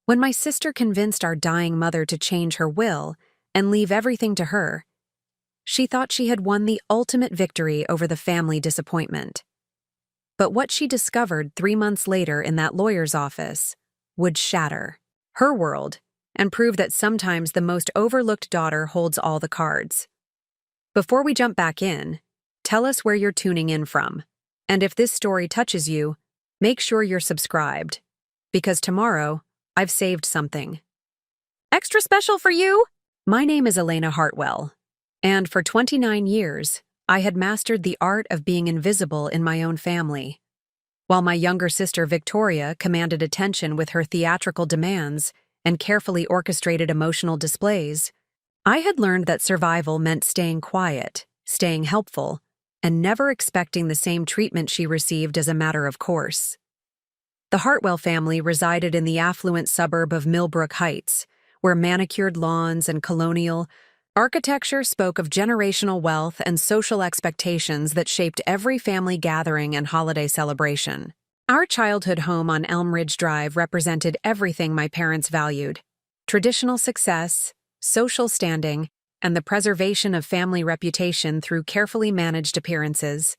When my sister convinced our dying mother to change her will and leave everything to her, she thought she had won the ultimate victory over the family disappointment. But what she discovered 3 months later in that lawyer's office would shatter her world and prove that sometimes the most overlooked daughter holds all the cards. Before we jump back in, tell us where you're tuning in from. And if this story touches you, make sure you're subscribed, because tomorrow, I've saved something extra special for you. My name is Elena Hartwell, and for 29 years, I had mastered the art of being invisible in my own family. While my younger sister Victoria commanded attention with her theatrical demands and carefully orchestrated emotional displays, I had learned that survival meant staying quiet, staying helpful, and never expecting the same treatment she received as a matter of course. The Hartwell family resided in the affluent suburb of Millbrook Heights, where manicured lawns and colonial architecture spoke of generational wealth and social expectations that shaped every family gathering and holiday celebration. Our childhood home on Elm Ridge Drive represented everything my parents valued: traditional success, social standing, and the preservation of family reputation through carefully managed appearances.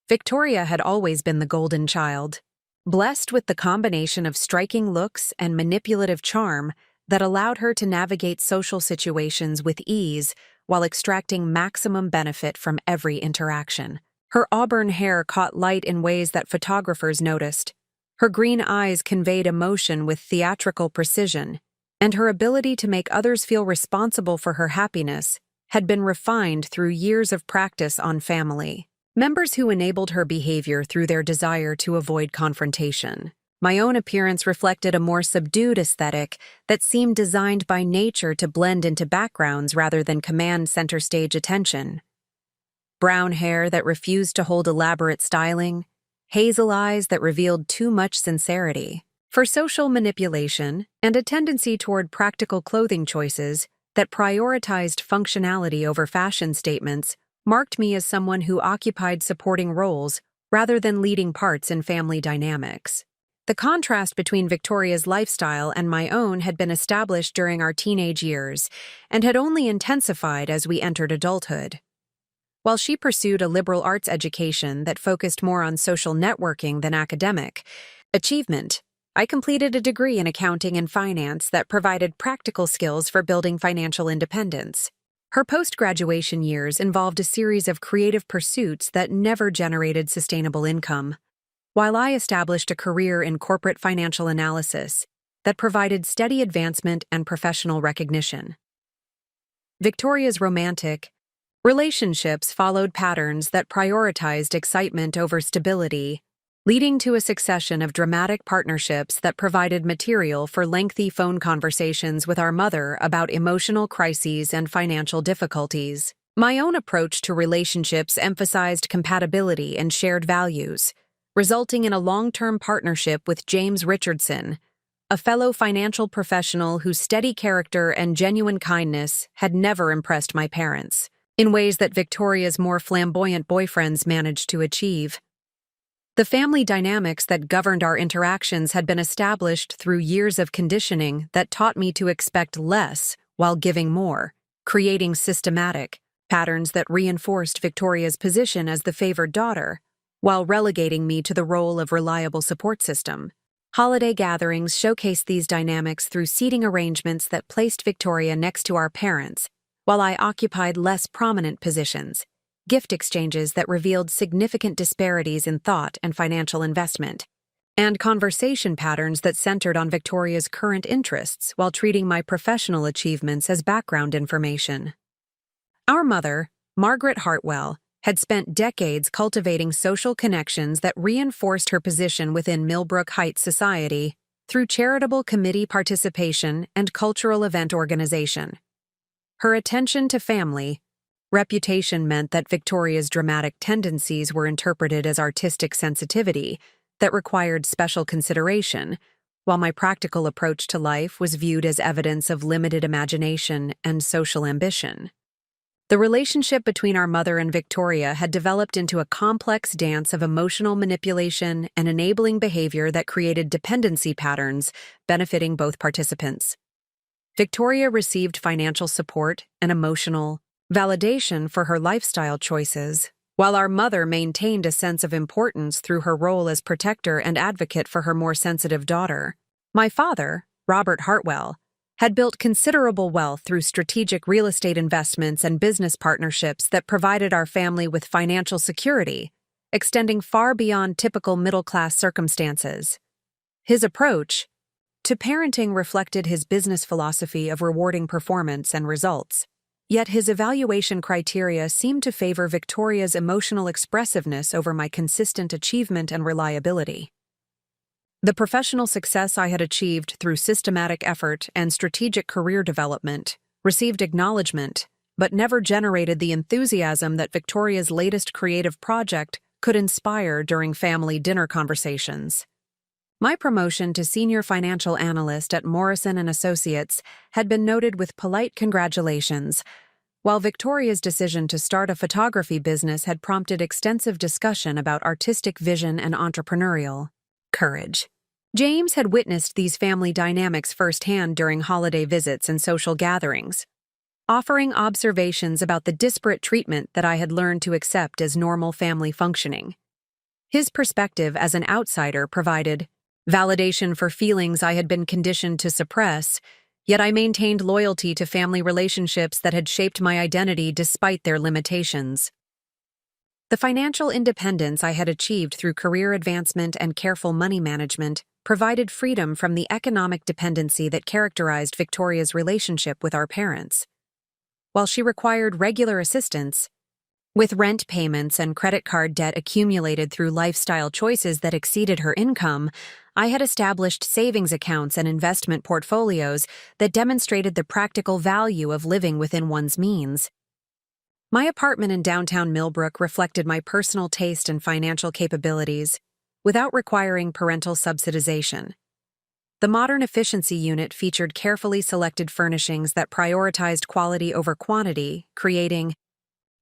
Victoria had always been the golden child, blessed with the combination of striking looks and manipulative charm that allowed her to navigate social situations with ease while extracting maximum benefit from every interaction. Her auburn hair caught light in ways that photographers noticed. Her green eyes conveyed emotion with theatrical precision, and her ability to make others feel responsible for her happiness had been refined through years of practice on family members who enabled her behavior through their desire to avoid confrontation. My own appearance reflected a more subdued aesthetic that seemed designed by nature to blend into backgrounds rather than command center stage attention. Brown hair that refused to hold elaborate styling, hazel eyes that revealed too much sincerity. For social manipulation and a tendency toward practical clothing choices that prioritized functionality over fashion statements marked me as someone who occupied supporting roles rather than leading parts in family dynamics. The contrast between Victoria's lifestyle and my own had been established during our teenage years and had only intensified as we entered adulthood. While she pursued a liberal arts education that focused more on social networking than academic achievement, I completed a degree in accounting and finance that provided practical skills for building financial independence. Her post-graduation years involved a series of creative pursuits that never generated sustainable income, while I established a career in corporate financial analysis that provided steady advancement and professional recognition. Victoria's romantic relationships followed patterns that prioritized excitement over stability, leading to a succession of dramatic partnerships that provided material for lengthy phone conversations with our mother about emotional crises and financial difficulties. My own approach to relationships emphasized compatibility and shared values, resulting in a long-term partnership with James Richardson, a fellow financial professional whose steady character and genuine kindness had never impressed my parents, in ways that Victoria's more flamboyant boyfriends managed to achieve. The family dynamics that governed our interactions had been established through years of conditioning that taught me to expect less while giving more, creating systematic patterns that reinforced Victoria's position as the favored daughter, while relegating me to the role of reliable support system. Holiday gatherings showcased these dynamics through seating arrangements that placed Victoria next to our parents, while I occupied less prominent positions, gift exchanges that revealed significant disparities in thought and financial investment, and conversation patterns that centered on Victoria's current interests while treating my professional achievements as background information. Our mother, Margaret Hartwell, had spent decades cultivating social connections that reinforced her position within Millbrook Heights society through charitable committee participation and cultural event organization. Her attention to family reputation meant that Victoria's dramatic tendencies were interpreted as artistic sensitivity that required special consideration, while my practical approach to life was viewed as evidence of limited imagination and social ambition. The relationship between our mother and Victoria had developed into a complex dance of emotional manipulation and enabling behavior that created dependency patterns, benefiting both participants. Victoria received financial support and emotional validation for her lifestyle choices, while our mother maintained a sense of importance through her role as protector and advocate for her more sensitive daughter. My father, Robert Hartwell, had built considerable wealth through strategic real estate investments and business partnerships that provided our family with financial security, extending far beyond typical middle-class circumstances. His approach to parenting reflected his business philosophy of rewarding performance and results, yet his evaluation criteria seemed to favor Victoria's emotional expressiveness over my consistent achievement and reliability. The professional success I had achieved through systematic effort and strategic career development received acknowledgement, but never generated the enthusiasm that Victoria's latest creative project could inspire during family dinner conversations. My promotion to senior financial analyst at Morrison & Associates had been noted with polite congratulations, while Victoria's decision to start a photography business had prompted extensive discussion about artistic vision and entrepreneurial courage. James had witnessed these family dynamics firsthand during holiday visits and social gatherings, offering observations about the disparate treatment that I had learned to accept as normal family functioning. His perspective as an outsider provided validation for feelings I had been conditioned to suppress, yet I maintained loyalty to family relationships that had shaped my identity despite their limitations. The financial independence I had achieved through career advancement and careful money management provided freedom from the economic dependency that characterized Victoria's relationship with our parents. While she required regular assistance, with rent payments and credit card debt accumulated through lifestyle choices that exceeded her income, I had established savings accounts and investment portfolios that demonstrated the practical value of living within one's means. My apartment in downtown Millbrook reflected my personal taste and financial capabilities, without requiring parental subsidization. The modern efficiency unit featured carefully selected furnishings that prioritized quality over quantity, creating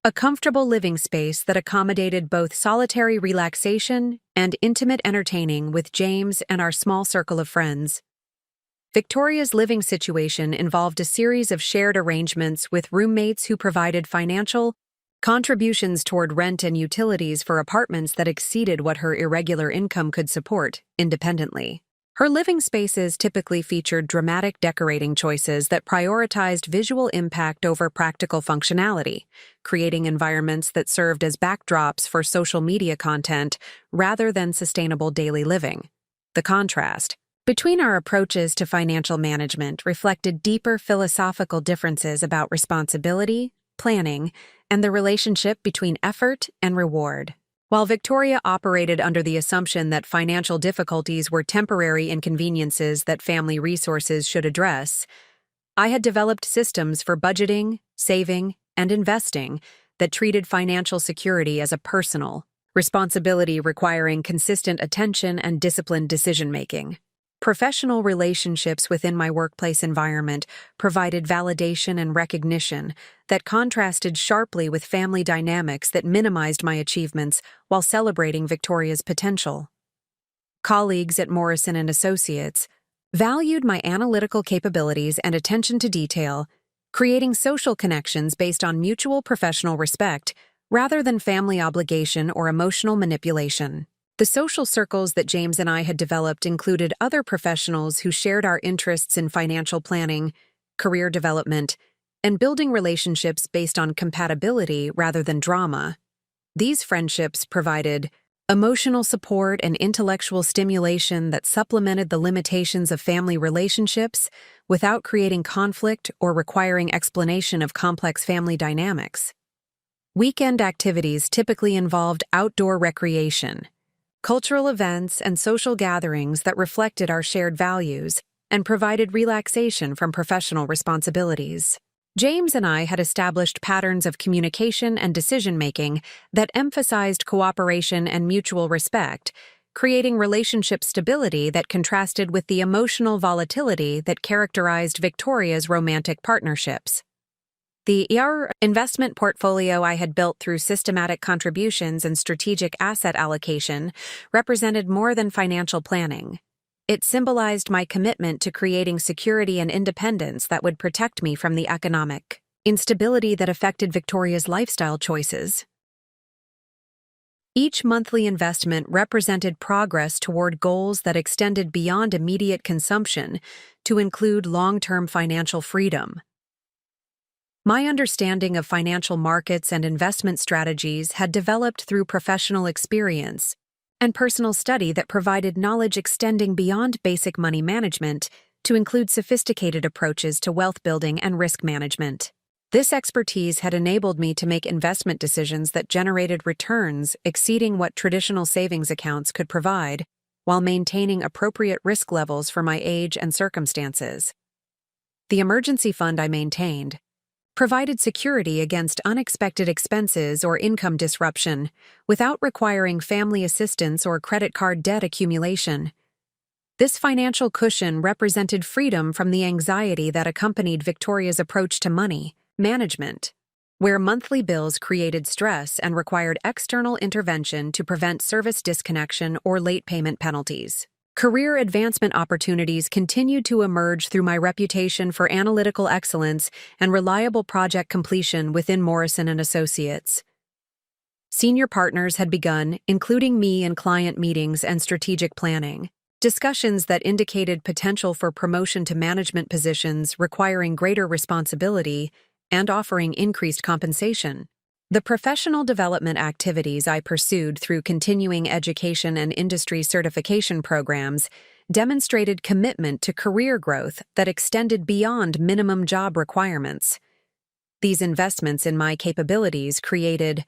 a comfortable living space that accommodated both solitary relaxation and intimate entertaining with James and our small circle of friends. Victoria's living situation involved a series of shared arrangements with roommates who provided financial contributions toward rent and utilities for apartments that exceeded what her irregular income could support independently. Her living spaces typically featured dramatic decorating choices that prioritized visual impact over practical functionality, creating environments that served as backdrops for social media content rather than sustainable daily living. The contrast between our approaches to financial management reflected deeper philosophical differences about responsibility, planning, and the relationship between effort and reward. While Victoria operated under the assumption that financial difficulties were temporary inconveniences that family resources should address, I had developed systems for budgeting, saving, and investing that treated financial security as a personal responsibility requiring consistent attention and disciplined decision-making. Professional relationships within my workplace environment provided validation and recognition that contrasted sharply with family dynamics that minimized my achievements while celebrating Victoria's potential. Colleagues at Morrison & Associates valued my analytical capabilities and attention to detail, creating social connections based on mutual professional respect rather than family obligation or emotional manipulation. The social circles that James and I had developed included other professionals who shared our interests in financial planning, career development, and building relationships based on compatibility rather than drama. These friendships provided emotional support and intellectual stimulation that supplemented the limitations of family relationships without creating conflict or requiring explanation of complex family dynamics. Weekend activities typically involved outdoor recreation, cultural events, and social gatherings that reflected our shared values and provided relaxation from professional responsibilities. James and I had established patterns of communication and decision-making that emphasized cooperation and mutual respect, creating relationship stability that contrasted with the emotional volatility that characterized Victoria's romantic partnerships. The investment portfolio I had built through systematic contributions and strategic asset allocation represented more than financial planning. It symbolized my commitment to creating security and independence that would protect me from the economic instability that affected Victoria's lifestyle choices. Each monthly investment represented progress toward goals that extended beyond immediate consumption to include long-term financial freedom. My understanding of financial markets and investment strategies had developed through professional experience and personal study that provided knowledge extending beyond basic money management to include sophisticated approaches to wealth building and risk management. This expertise had enabled me to make investment decisions that generated returns exceeding what traditional savings accounts could provide, while maintaining appropriate risk levels for my age and circumstances. The emergency fund I maintained provided security against unexpected expenses or income disruption without requiring family assistance or credit card debt accumulation. This financial cushion represented freedom from the anxiety that accompanied Victoria's approach to money management, where monthly bills created stress and required external intervention to prevent service disconnection or late payment penalties. Career advancement opportunities continued to emerge through my reputation for analytical excellence and reliable project completion within Morrison & Associates. Senior partners had begun, including me in client meetings and strategic planning, discussions that indicated potential for promotion to management positions requiring greater responsibility and offering increased compensation. The professional development activities I pursued through continuing education and industry certification programs demonstrated commitment to career growth that extended beyond minimum job requirements. These investments in my capabilities created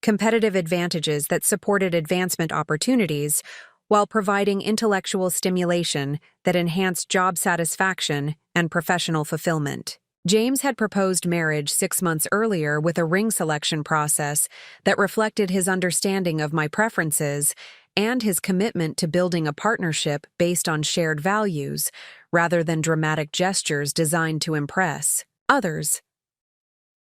competitive advantages that supported advancement opportunities while providing intellectual stimulation that enhanced job satisfaction and professional fulfillment. James had proposed marriage 6 months earlier with a ring selection process that reflected his understanding of my preferences and his commitment to building a partnership based on shared values rather than dramatic gestures designed to impress others.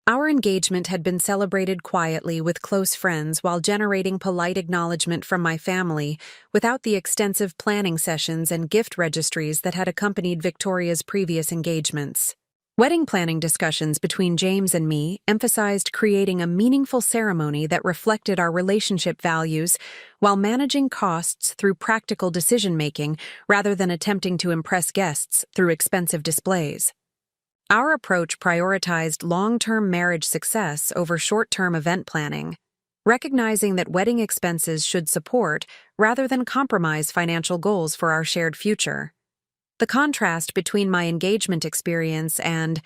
Our engagement had been celebrated quietly with close friends while generating polite acknowledgement from my family without the extensive planning sessions and gift registries that had accompanied Victoria's previous engagements. Wedding planning discussions between James and me emphasized creating a meaningful ceremony that reflected our relationship values while managing costs through practical decision-making rather than attempting to impress guests through expensive displays. Our approach prioritized long-term marriage success over short-term event planning, recognizing that wedding expenses should support rather than compromise financial goals for our shared future. The contrast between my engagement experience and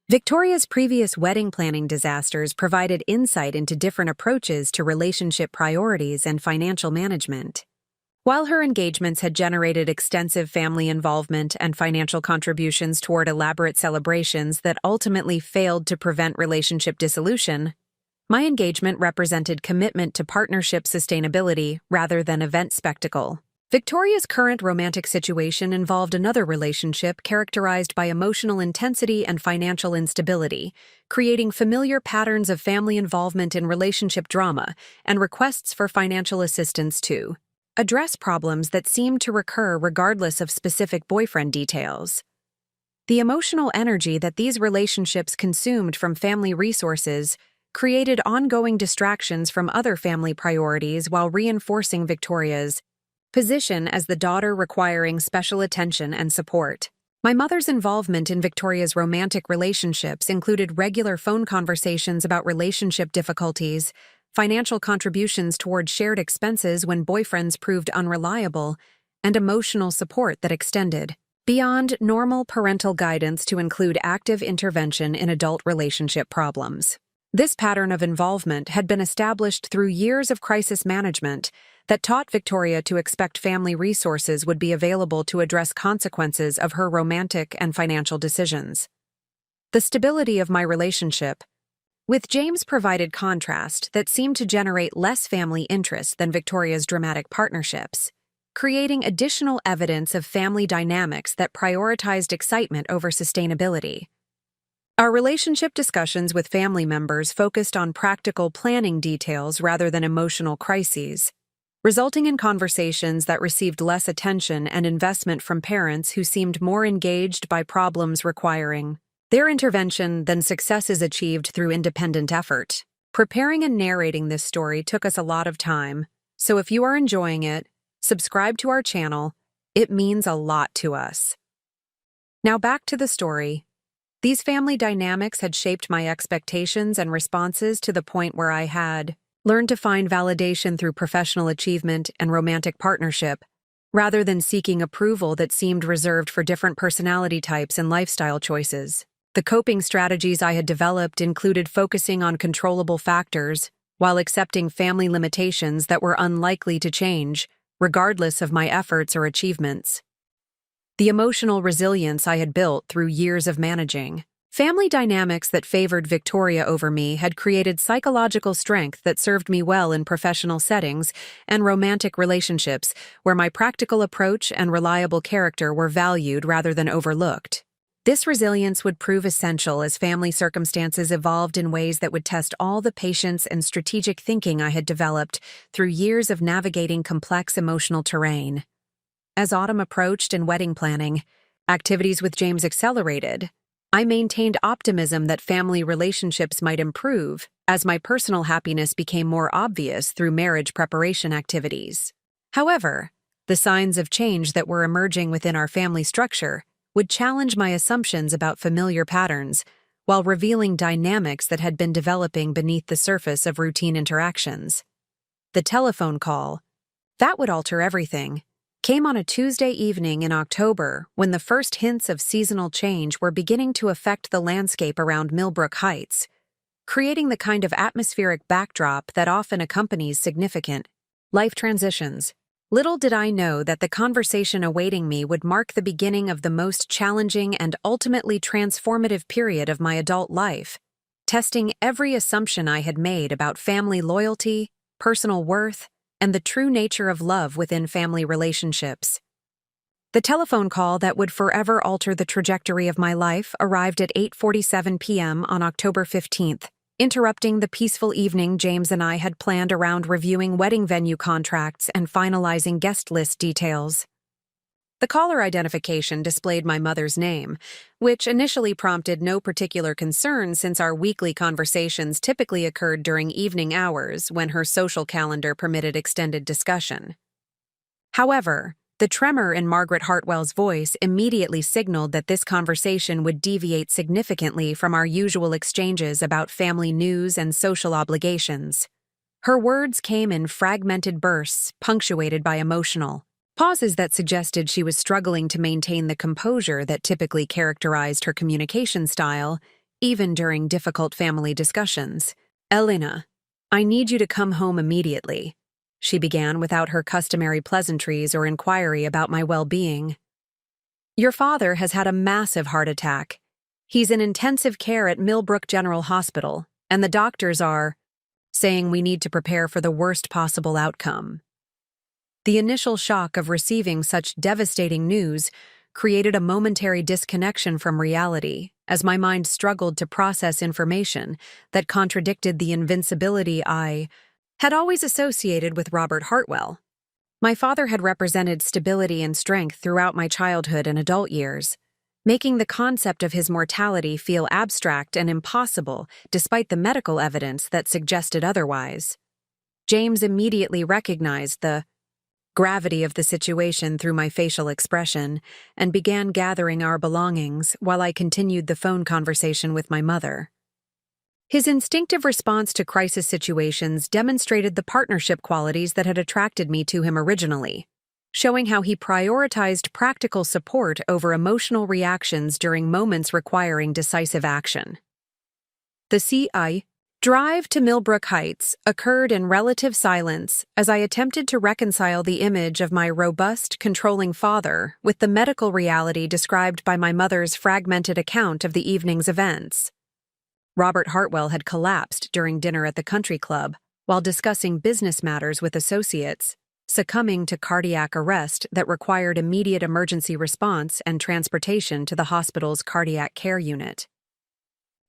Victoria's previous wedding planning disasters provided insight into different approaches to relationship priorities and financial management. While her engagements had generated extensive family involvement and financial contributions toward elaborate celebrations that ultimately failed to prevent relationship dissolution, my engagement represented commitment to partnership sustainability rather than event spectacle. Victoria's current romantic situation involved another relationship characterized by emotional intensity and financial instability, creating familiar patterns of family involvement in relationship drama and requests for financial assistance to address problems that seemed to recur regardless of specific boyfriend details. The emotional energy that these relationships consumed from family resources created ongoing distractions from other family priorities while reinforcing Victoria's position as the daughter requiring special attention and support. My mother's involvement in Victoria's romantic relationships included regular phone conversations about relationship difficulties, financial contributions toward shared expenses when boyfriends proved unreliable, and emotional support that extended beyond normal parental guidance to include active intervention in adult relationship problems. This pattern of involvement had been established through years of crisis management that taught Victoria to expect family resources would be available to address consequences of her romantic and financial decisions. The stability of my relationship with James provided contrast that seemed to generate less family interest than Victoria's dramatic partnerships, creating additional evidence of family dynamics that prioritized excitement over sustainability. Our relationship discussions with family members focused on practical planning details rather than emotional crises, resulting in conversations that received less attention and investment from parents who seemed more engaged by problems requiring their intervention than successes achieved through independent effort. Preparing and narrating this story took us a lot of time, so if you are enjoying it, subscribe to our channel. It means a lot to us. Now back to the story. These family dynamics had shaped my expectations and responses to the point where I had learned to find validation through professional achievement and romantic partnership, rather than seeking approval that seemed reserved for different personality types and lifestyle choices. The coping strategies I had developed included focusing on controllable factors while accepting family limitations that were unlikely to change, regardless of my efforts or achievements. The emotional resilience I had built through years of managing family dynamics that favored Victoria over me had created psychological strength that served me well in professional settings and romantic relationships where my practical approach and reliable character were valued rather than overlooked. This resilience would prove essential as family circumstances evolved in ways that would test all the patience and strategic thinking I had developed through years of navigating complex emotional terrain. As autumn approached and wedding planning activities with James accelerated, I maintained optimism that family relationships might improve as my personal happiness became more obvious through marriage preparation activities. However, the signs of change that were emerging within our family structure would challenge my assumptions about familiar patterns while revealing dynamics that had been developing beneath the surface of routine interactions. The telephone call, that would alter everything, came on a Tuesday evening in October when the first hints of seasonal change were beginning to affect the landscape around Millbrook Heights, creating the kind of atmospheric backdrop that often accompanies significant life transitions. Little did I know that the conversation awaiting me would mark the beginning of the most challenging and ultimately transformative period of my adult life, testing every assumption I had made about family loyalty, personal worth, and the true nature of love within family relationships. The telephone call that would forever alter the trajectory of my life arrived at 8:47 p.m. on October 15th, interrupting the peaceful evening James and I had planned around reviewing wedding venue contracts and finalizing guest list details. The caller identification displayed my mother's name, which initially prompted no particular concern since our weekly conversations typically occurred during evening hours when her social calendar permitted extended discussion. However, the tremor in Margaret Hartwell's voice immediately signaled that this conversation would deviate significantly from our usual exchanges about family news and social obligations. Her words came in fragmented bursts, punctuated by emotional pauses that suggested she was struggling to maintain the composure that typically characterized her communication style, even during difficult family discussions. "Elena, I need you to come home immediately," she began without her customary pleasantries or inquiry about my well-being. "Your father has had a massive heart attack. He's in intensive care at Millbrook General Hospital, and the doctors are saying we need to prepare for the worst possible outcome." The initial shock of receiving such devastating news created a momentary disconnection from reality as my mind struggled to process information that contradicted the invincibility I had always associated with Robert Hartwell. My father had represented stability and strength throughout my childhood and adult years, making the concept of his mortality feel abstract and impossible despite the medical evidence that suggested otherwise. James immediately recognized the gravity of the situation through my facial expression and began gathering our belongings while I continued the phone conversation with my mother. His instinctive response to crisis situations demonstrated the partnership qualities that had attracted me to him originally, showing how he prioritized practical support over emotional reactions during moments requiring decisive action. The CI drive to Millbrook Heights occurred in relative silence as I attempted to reconcile the image of my robust, controlling father with the medical reality described by my mother's fragmented account of the evening's events. Robert Hartwell had collapsed during dinner at the country club while discussing business matters with associates, succumbing to cardiac arrest that required immediate emergency response and transportation to the hospital's cardiac care unit.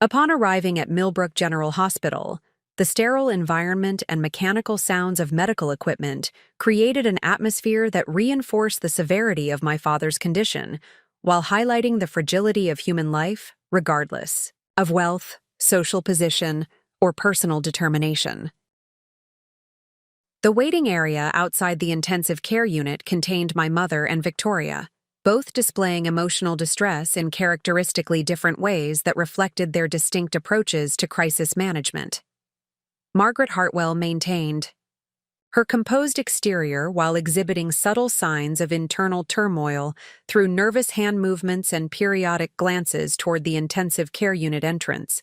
Upon arriving at Millbrook General Hospital, the sterile environment and mechanical sounds of medical equipment created an atmosphere that reinforced the severity of my father's condition, while highlighting the fragility of human life, regardless of wealth, social position, or personal determination. The waiting area outside the intensive care unit contained my mother and Victoria, both displaying emotional distress in characteristically different ways that reflected their distinct approaches to crisis management. Margaret Hartwell maintained her composed exterior while exhibiting subtle signs of internal turmoil through nervous hand movements and periodic glances toward the intensive care unit entrance.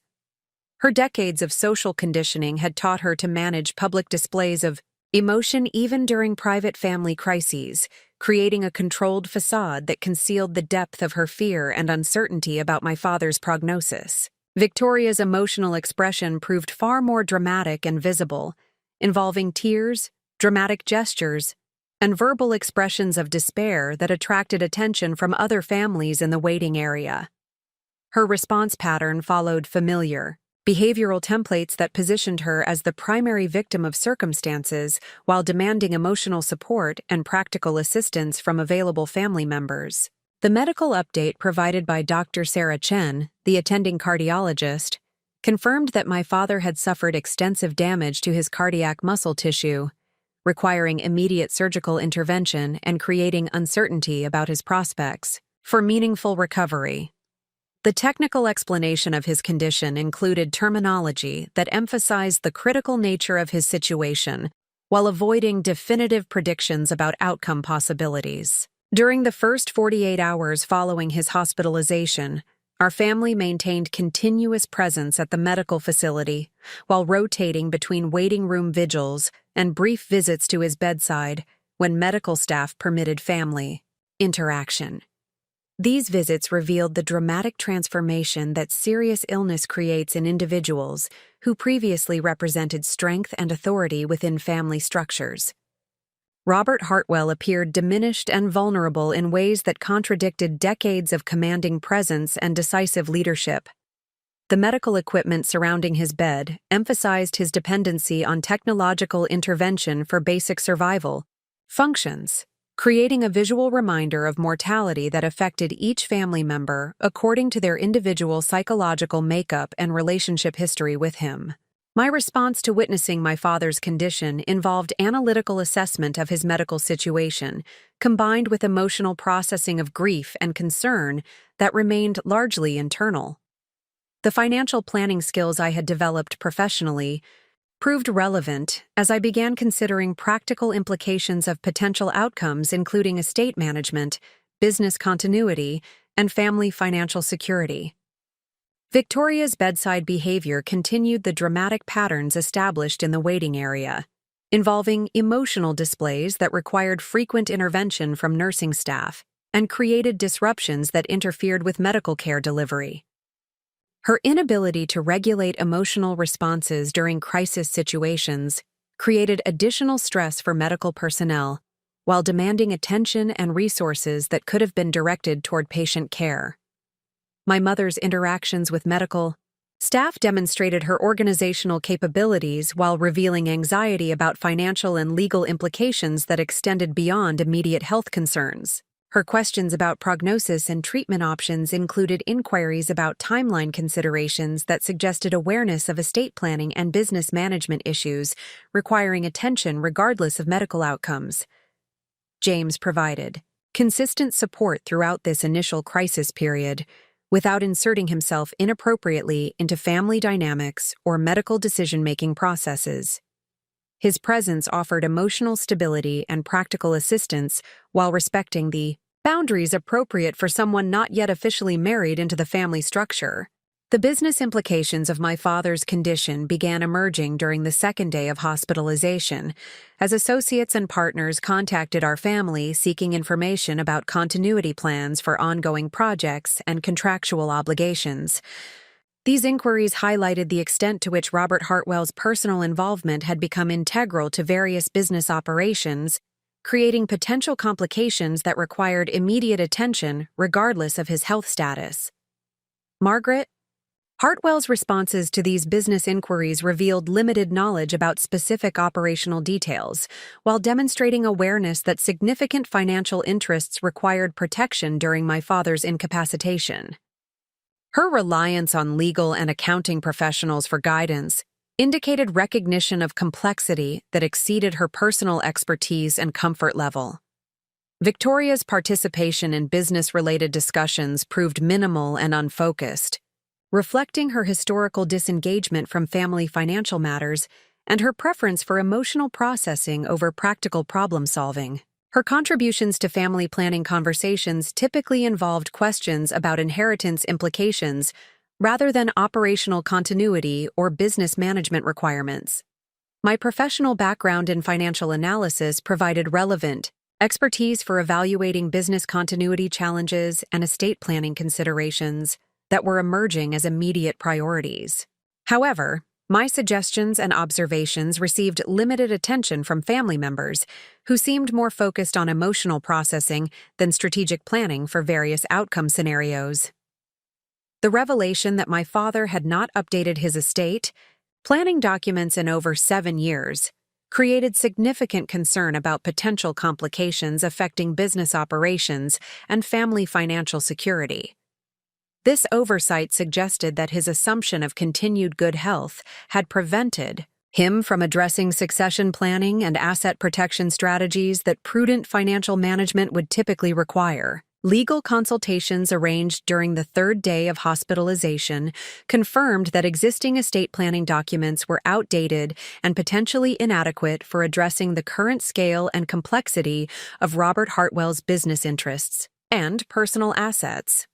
Her decades of social conditioning had taught her to manage public displays of emotion even during private family crises, creating a controlled facade that concealed the depth of her fear and uncertainty about my father's prognosis. Victoria's emotional expression proved far more dramatic and visible, involving tears, dramatic gestures, and verbal expressions of despair that attracted attention from other families in the waiting area. Her response pattern followed familiar, behavioral templates that positioned her as the primary victim of circumstances while demanding emotional support and practical assistance from available family members. The medical update provided by Dr. Sarah Chen, the attending cardiologist, confirmed that my father had suffered extensive damage to his cardiac muscle tissue, requiring immediate surgical intervention and creating uncertainty about his prospects for meaningful recovery. The technical explanation of his condition included terminology that emphasized the critical nature of his situation while avoiding definitive predictions about outcome possibilities. During the first 48 hours following his hospitalization, our family maintained continuous presence at the medical facility while rotating between waiting room vigils and brief visits to his bedside when medical staff permitted family interaction. These visits revealed the dramatic transformation that serious illness creates in individuals who previously represented strength and authority within family structures. Robert Hartwell appeared diminished and vulnerable in ways that contradicted decades of commanding presence and decisive leadership. The medical equipment surrounding his bed emphasized his dependency on technological intervention for basic survival functions, creating a visual reminder of mortality that affected each family member according to their individual psychological makeup and relationship history with him. My response to witnessing my father's condition involved analytical assessment of his medical situation, combined with emotional processing of grief and concern that remained largely internal. The financial planning skills I had developed professionally proved relevant as I began considering practical implications of potential outcomes including estate management, business continuity, and family financial security. Victoria's bedside behavior continued the dramatic patterns established in the waiting area, involving emotional displays that required frequent intervention from nursing staff and created disruptions that interfered with medical care delivery. Her inability to regulate emotional responses during crisis situations created additional stress for medical personnel, while demanding attention and resources that could have been directed toward patient care. My mother's interactions with medical staff demonstrated her organizational capabilities while revealing anxiety about financial and legal implications that extended beyond immediate health concerns. Her questions about prognosis and treatment options included inquiries about timeline considerations that suggested awareness of estate planning and business management issues requiring attention regardless of medical outcomes. James provided consistent support throughout this initial crisis period, without inserting himself inappropriately into family dynamics or medical decision-making processes. His presence offered emotional stability and practical assistance while respecting the boundaries appropriate for someone not yet officially married into the family structure. The business implications of my father's condition began emerging during the second day of hospitalization, as associates and partners contacted our family seeking information about continuity plans for ongoing projects and contractual obligations. These inquiries highlighted the extent to which Robert Hartwell's personal involvement had become integral to various business operations, creating potential complications that required immediate attention regardless of his health status. Margaret Hartwell's responses to these business inquiries revealed limited knowledge about specific operational details, while demonstrating awareness that significant financial interests required protection during my father's incapacitation. Her reliance on legal and accounting professionals for guidance indicated recognition of complexity that exceeded her personal expertise and comfort level. Victoria's participation in business-related discussions proved minimal and unfocused, reflecting her historical disengagement from family financial matters and her preference for emotional processing over practical problem-solving. Her contributions to family planning conversations typically involved questions about inheritance implications rather than operational continuity or business management requirements. My professional background in financial analysis provided relevant expertise for evaluating business continuity challenges and estate planning considerations that were emerging as immediate priorities. However, my suggestions and observations received limited attention from family members who seemed more focused on emotional processing than strategic planning for various outcome scenarios. The revelation that my father had not updated his estate planning documents in over 7 years created significant concern about potential complications affecting business operations and family financial security. This oversight suggested that his assumption of continued good health had prevented him from addressing succession planning and asset protection strategies that prudent financial management would typically require. Legal consultations arranged during the 3rd day of hospitalization confirmed that existing estate planning documents were outdated and potentially inadequate for addressing the current scale and complexity of Robert Hartwell's business interests and personal assets.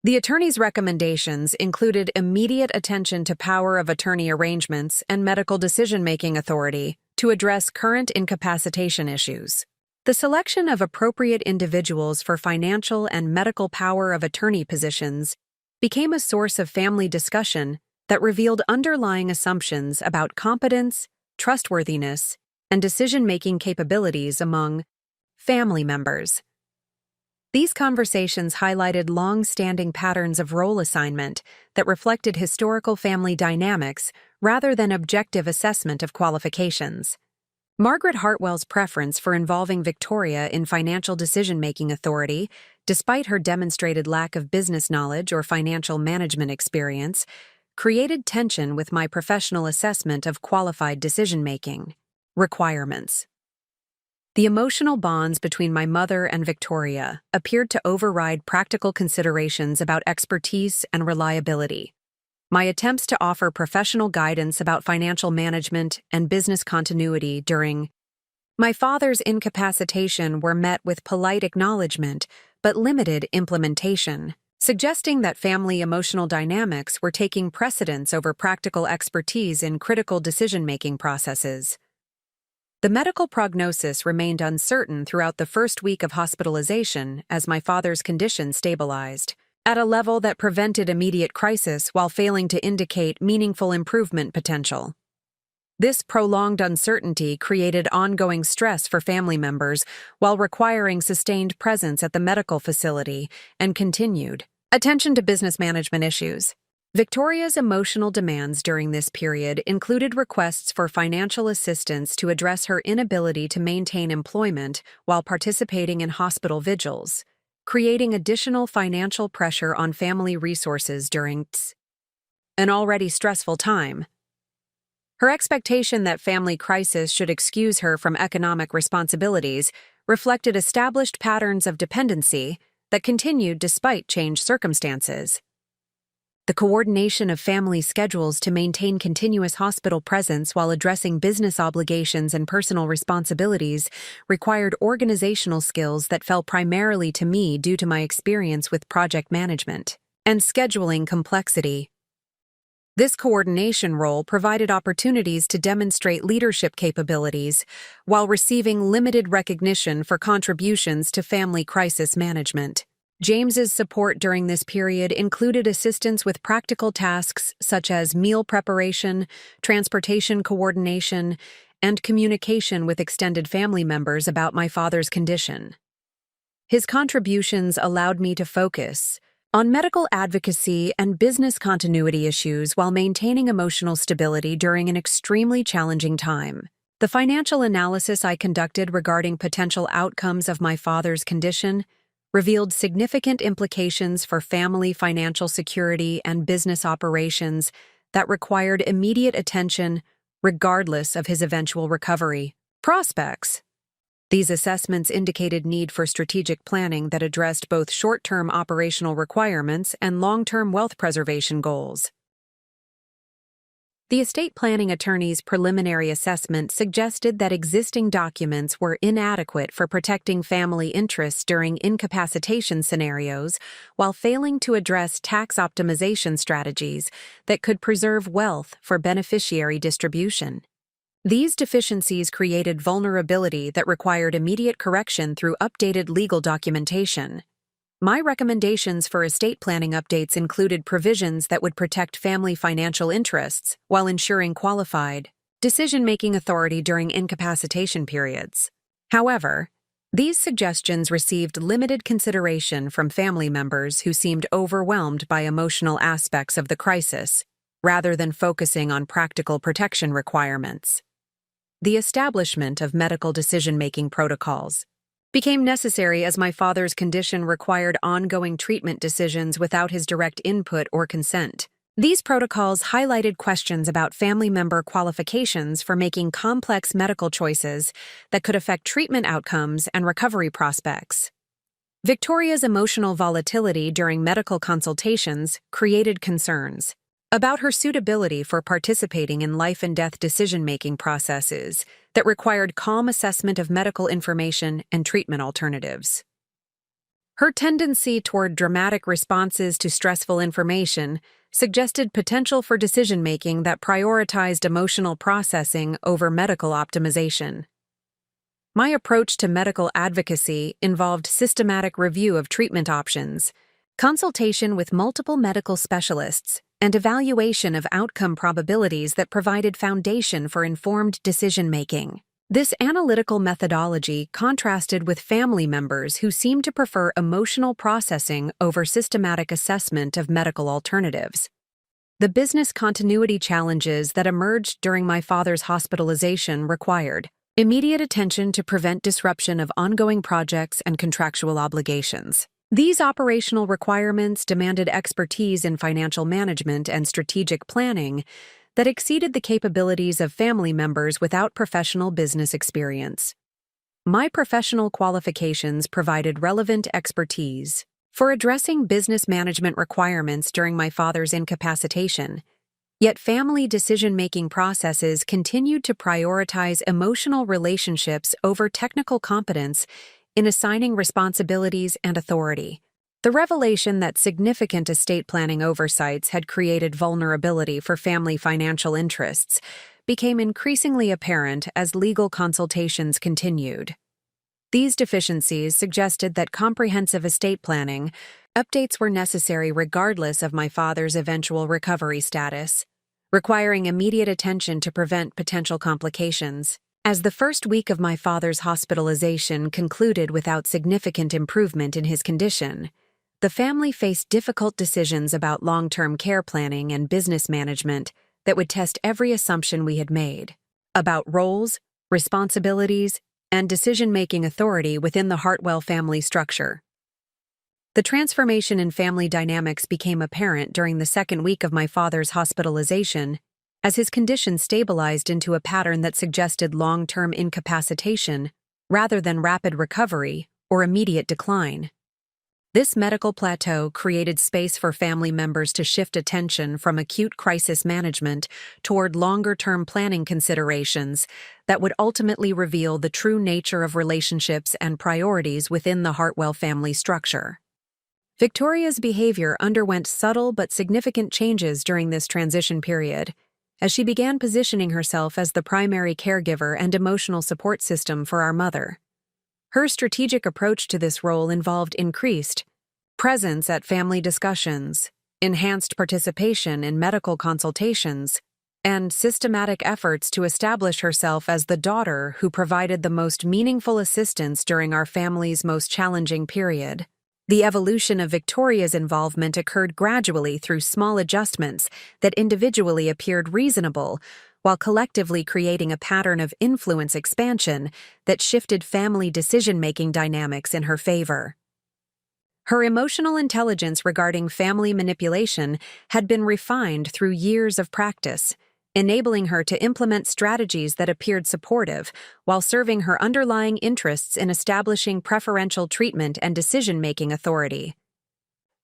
The attorney's recommendations included immediate attention to power of attorney arrangements and medical decision-making authority to address current incapacitation issues. The selection of appropriate individuals for financial and medical power of attorney positions became a source of family discussion that revealed underlying assumptions about competence, trustworthiness, and decision-making capabilities among family members. These conversations highlighted long-standing patterns of role assignment that reflected historical family dynamics rather than objective assessment of qualifications. Margaret Hartwell's preference for involving Victoria in financial decision-making authority, despite her demonstrated lack of business knowledge or financial management experience, created tension with my professional assessment of qualified decision-making requirements. The emotional bonds between my mother and Victoria appeared to override practical considerations about expertise and reliability. My attempts to offer professional guidance about financial management and business continuity during my father's incapacitation were met with polite acknowledgement but limited implementation, suggesting that family emotional dynamics were taking precedence over practical expertise in critical decision-making processes. The medical prognosis remained uncertain throughout the first week of hospitalization as my father's condition stabilized, at a level that prevented immediate crisis while failing to indicate meaningful improvement potential. This prolonged uncertainty created ongoing stress for family members while requiring sustained presence at the medical facility and continued attention to business management issues. Victoria's emotional demands during this period included requests for financial assistance to address her inability to maintain employment while participating in hospital vigils, creating additional financial pressure on family resources during an already stressful time. Her expectation that family crisis should excuse her from economic responsibilities reflected established patterns of dependency that continued despite changed circumstances. The coordination of family schedules to maintain continuous hospital presence while addressing business obligations and personal responsibilities required organizational skills that fell primarily to me due to my experience with project management and scheduling complexity. This coordination role provided opportunities to demonstrate leadership capabilities while receiving limited recognition for contributions to family crisis management. James's support during this period included assistance with practical tasks such as meal preparation, transportation coordination, and communication with extended family members about my father's condition. His contributions allowed me to focus, on medical advocacy and business continuity issues while maintaining emotional stability during an extremely challenging time. The financial analysis I conducted regarding potential outcomes of my father's condition revealed significant implications for family financial security and business operations that required immediate attention regardless of his eventual recovery prospects. These assessments indicated need for strategic planning that addressed both short-term operational requirements and long-term wealth preservation goals. The estate planning attorney's preliminary assessment suggested that existing documents were inadequate for protecting family interests during incapacitation scenarios, while failing to address tax optimization strategies that could preserve wealth for beneficiary distribution. These deficiencies created vulnerability that required immediate correction through updated legal documentation. My recommendations for estate planning updates included provisions that would protect family financial interests while ensuring qualified decision-making authority during incapacitation periods. However, these suggestions received limited consideration from family members who seemed overwhelmed by emotional aspects of the crisis, rather than focusing on practical protection requirements. The establishment of medical decision-making protocols became necessary as my father's condition required ongoing treatment decisions without his direct input or consent. These protocols highlighted questions about family member qualifications for making complex medical choices that could affect treatment outcomes and recovery prospects. Victoria's emotional volatility during medical consultations created concerns about her suitability for participating in life and death decision-making processes that required calm assessment of medical information and treatment alternatives. Her tendency toward dramatic responses to stressful information suggested potential for decision-making that prioritized emotional processing over medical optimization. My approach to medical advocacy involved systematic review of treatment options, consultation with multiple medical specialists, and evaluation of outcome probabilities that provided foundation for informed decision-making. This analytical methodology contrasted with family members who seemed to prefer emotional processing over systematic assessment of medical alternatives. The business continuity challenges that emerged during my father's hospitalization required immediate attention to prevent disruption of ongoing projects and contractual obligations. These operational requirements demanded expertise in financial management and strategic planning that exceeded the capabilities of family members without professional business experience. My professional qualifications provided relevant expertise for addressing business management requirements during my father's incapacitation, yet family decision-making processes continued to prioritize emotional relationships over technical competence in assigning responsibilities and authority. The revelation that significant estate planning oversights had created vulnerability for family financial interests became increasingly apparent as legal consultations continued. These deficiencies suggested that comprehensive estate planning updates were necessary regardless of my father's eventual recovery status, requiring immediate attention to prevent potential complications. As the first week of my father's hospitalization concluded without significant improvement in his condition, the family faced difficult decisions about long-term care planning and business management that would test every assumption we had made about roles, responsibilities, and decision-making authority within the Hartwell family structure. The transformation in family dynamics became apparent during the second week of my father's hospitalization, as his condition stabilized into a pattern that suggested long-term incapacitation rather than rapid recovery or immediate decline. This medical plateau created space for family members to shift attention from acute crisis management toward longer-term planning considerations that would ultimately reveal the true nature of relationships and priorities within the Hartwell family structure. Victoria's behavior underwent subtle but significant changes during this transition period, as she began positioning herself as the primary caregiver and emotional support system for our mother. Her strategic approach to this role involved increased presence at family discussions, enhanced participation in medical consultations, and systematic efforts to establish herself as the daughter who provided the most meaningful assistance during our family's most challenging period. The evolution of Victoria's involvement occurred gradually through small adjustments that individually appeared reasonable, while collectively creating a pattern of influence expansion that shifted family decision-making dynamics in her favor. Her emotional intelligence regarding family manipulation had been refined through years of practice, enabling her to implement strategies that appeared supportive while serving her underlying interests in establishing preferential treatment and decision-making authority.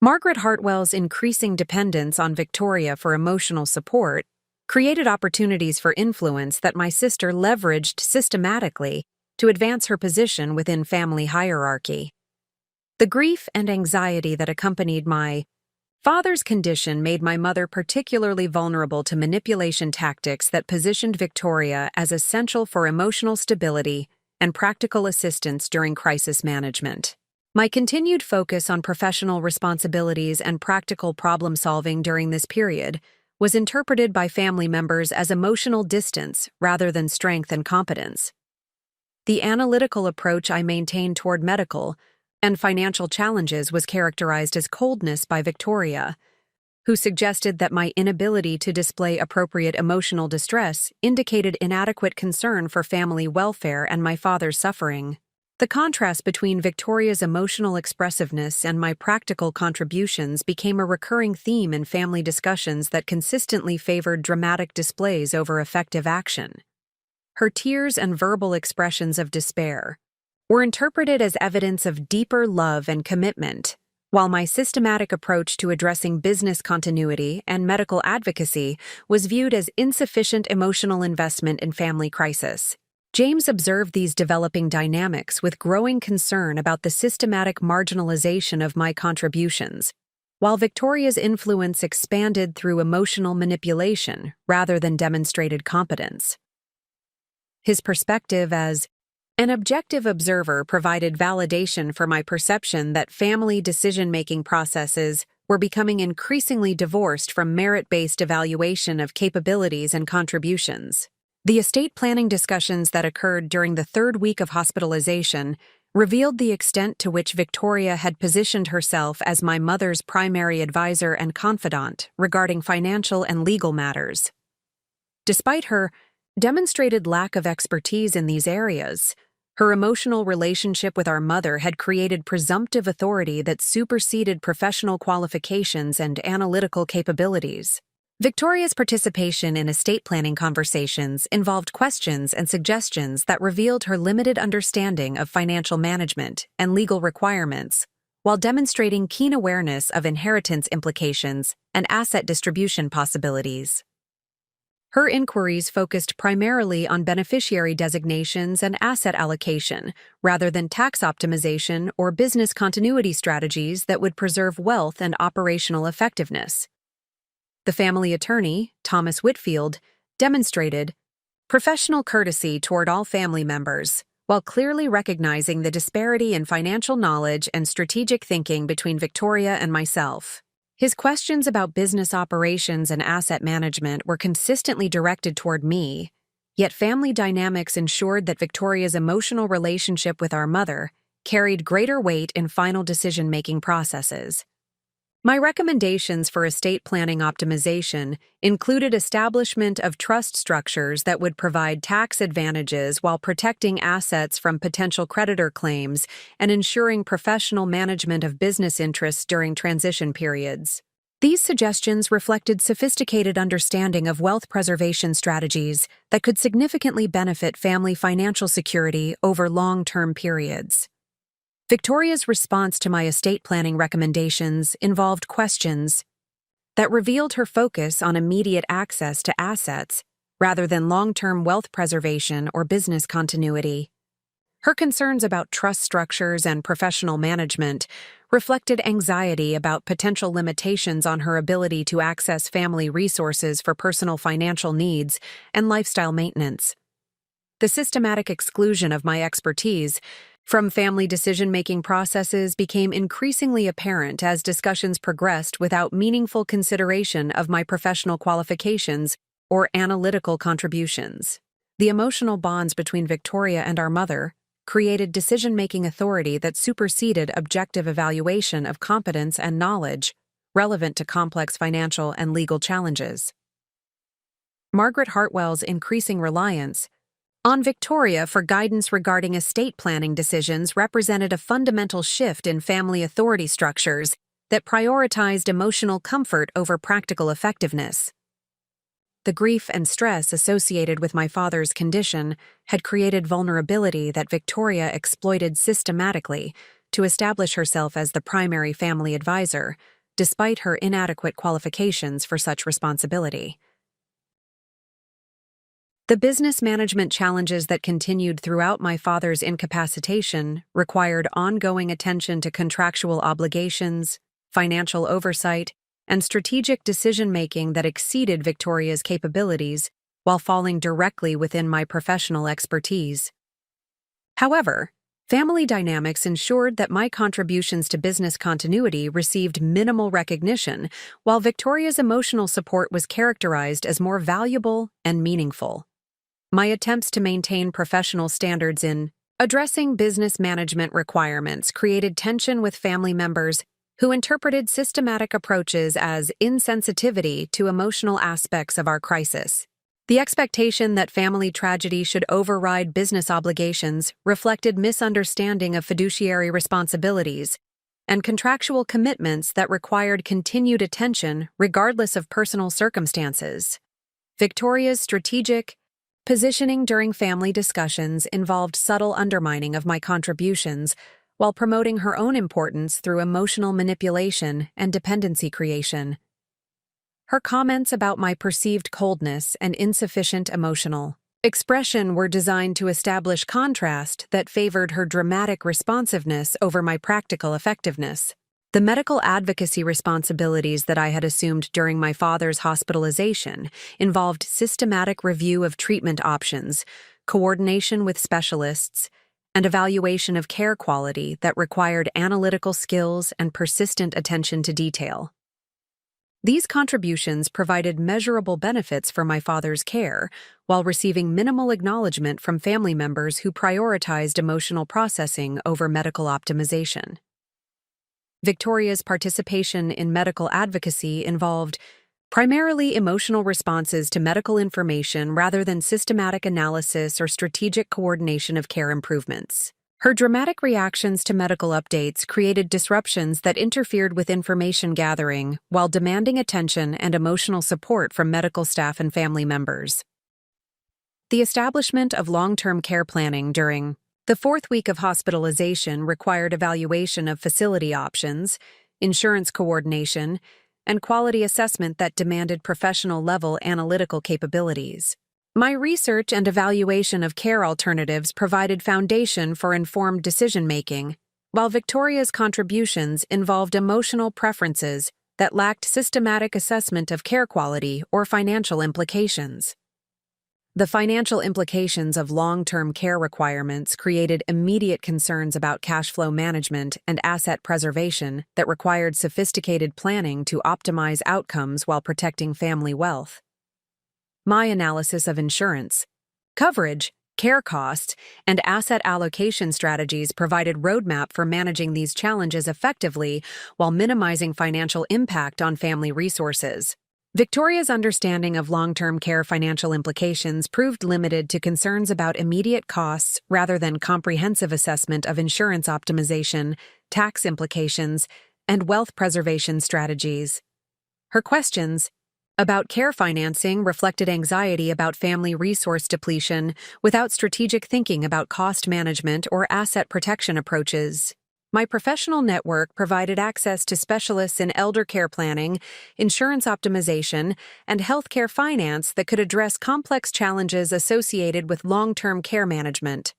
Margaret Hartwell's increasing dependence on Victoria for emotional support created opportunities for influence that my sister leveraged systematically to advance her position within family hierarchy. The grief and anxiety that accompanied my father's condition made my mother particularly vulnerable to manipulation tactics that positioned Victoria as essential for emotional stability and practical assistance during crisis management. My continued focus on professional responsibilities and practical problem-solving during this period was interpreted by family members as emotional distance rather than strength and competence. The analytical approach I maintained toward medical and financial challenges was characterized as coldness by Victoria, who suggested that my inability to display appropriate emotional distress indicated inadequate concern for family welfare and my father's suffering. The contrast between Victoria's emotional expressiveness and my practical contributions became a recurring theme in family discussions that consistently favored dramatic displays over effective action. Her tears and verbal expressions of despair were interpreted as evidence of deeper love and commitment, while my systematic approach to addressing business continuity and medical advocacy was viewed as insufficient emotional investment in family crisis. James observed these developing dynamics with growing concern about the systematic marginalization of my contributions, while Victoria's influence expanded through emotional manipulation rather than demonstrated competence. His perspective as an objective observer provided validation for my perception that family decision-making processes were becoming increasingly divorced from merit-based evaluation of capabilities and contributions. The estate planning discussions that occurred during the third week of hospitalization revealed the extent to which Victoria had positioned herself as my mother's primary advisor and confidant regarding financial and legal matters. Despite her demonstrated lack of expertise in these areas, her emotional relationship with our mother had created presumptive authority that superseded professional qualifications and analytical capabilities. Victoria's participation in estate planning conversations involved questions and suggestions that revealed her limited understanding of financial management and legal requirements, while demonstrating keen awareness of inheritance implications and asset distribution possibilities. Her inquiries focused primarily on beneficiary designations and asset allocation, rather than tax optimization or business continuity strategies that would preserve wealth and operational effectiveness. The family attorney, Thomas Whitfield, demonstrated professional courtesy toward all family members, while clearly recognizing the disparity in financial knowledge and strategic thinking between Victoria and myself. His questions about business operations and asset management were consistently directed toward me, yet family dynamics ensured that Victoria's emotional relationship with our mother carried greater weight in final decision-making processes. My recommendations for estate planning optimization included establishment of trust structures that would provide tax advantages while protecting assets from potential creditor claims and ensuring professional management of business interests during transition periods. These suggestions reflected sophisticated understanding of wealth preservation strategies that could significantly benefit family financial security over long-term periods. Victoria's response to my estate planning recommendations involved questions that revealed her focus on immediate access to assets rather than long-term wealth preservation or business continuity. Her concerns about trust structures and professional management reflected anxiety about potential limitations on her ability to access family resources for personal financial needs and lifestyle maintenance. The systematic exclusion of my expertise from family decision-making processes became increasingly apparent as discussions progressed without meaningful consideration of my professional qualifications or analytical contributions. The emotional bonds between Victoria and our mother, created decision-making authority that superseded objective evaluation of competence and knowledge relevant to complex financial and legal challenges. Margaret Hartwell's increasing reliance on Victoria for guidance regarding estate planning decisions represented a fundamental shift in family authority structures that prioritized emotional comfort over practical effectiveness. The grief and stress associated with my father's condition had created vulnerability that Victoria exploited systematically to establish herself as the primary family advisor, despite her inadequate qualifications for such responsibility. The business management challenges that continued throughout my father's incapacitation required ongoing attention to contractual obligations, financial oversight, and strategic decision-making that exceeded Victoria's capabilities while falling directly within my professional expertise. However, family dynamics ensured that my contributions to business continuity received minimal recognition, while Victoria's emotional support was characterized as more valuable and meaningful. My attempts to maintain professional standards in addressing business management requirements created tension with family members who interpreted systematic approaches as insensitivity to emotional aspects of our crisis. The expectation that family tragedy should override business obligations reflected misunderstanding of fiduciary responsibilities and contractual commitments that required continued attention regardless of personal circumstances. Victoria's strategic positioning during family discussions involved subtle undermining of my contributions while promoting her own importance through emotional manipulation and dependency creation. Her comments about my perceived coldness and insufficient emotional expression were designed to establish contrast that favored her dramatic responsiveness over my practical effectiveness. The medical advocacy responsibilities that I had assumed during my father's hospitalization involved systematic review of treatment options, coordination with specialists, and evaluation of care quality that required analytical skills and persistent attention to detail. These contributions provided measurable benefits for my father's care, while receiving minimal acknowledgement from family members who prioritized emotional processing over medical optimization. Victoria's participation in medical advocacy involved primarily emotional responses to medical information rather than systematic analysis or strategic coordination of care improvements. Her dramatic reactions to medical updates created disruptions that interfered with information gathering while demanding attention and emotional support from medical staff and family members. The establishment of long-term care planning during the fourth week of hospitalization required evaluation of facility options, insurance coordination, and quality assessment that demanded professional-level analytical capabilities. My research and evaluation of care alternatives provided foundation for informed decision-making, while Victoria's contributions involved emotional preferences that lacked systematic assessment of care quality or financial implications. The financial implications of long-term care requirements created immediate concerns about cash flow management and asset preservation that required sophisticated planning to optimize outcomes while protecting family wealth. My analysis of insurance, coverage, care costs, and asset allocation strategies provided roadmap for managing these challenges effectively while minimizing financial impact on family resources. Victoria's understanding of long-term care financial implications proved limited to concerns about immediate costs rather than comprehensive assessment of insurance optimization, tax implications, and wealth preservation strategies. Her questions about care financing reflected anxiety about family resource depletion without strategic thinking about cost management or asset protection approaches. My professional network provided access to specialists in elder care planning, insurance optimization, and healthcare finance that could address complex challenges associated with long-term care management.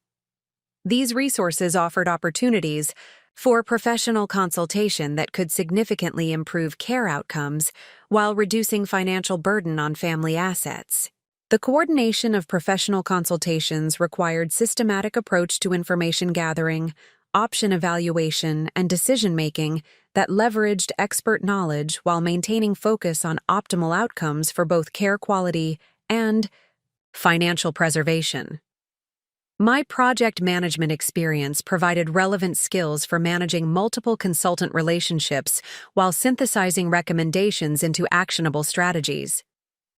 These resources offered opportunities for professional consultation that could significantly improve care outcomes while reducing financial burden on family assets. The coordination of professional consultations required systematic approach to information gathering, option evaluation, and decision-making that leveraged expert knowledge while maintaining focus on optimal outcomes for both care quality and financial preservation. My project management experience provided relevant skills for managing multiple consultant relationships while synthesizing recommendations into actionable strategies.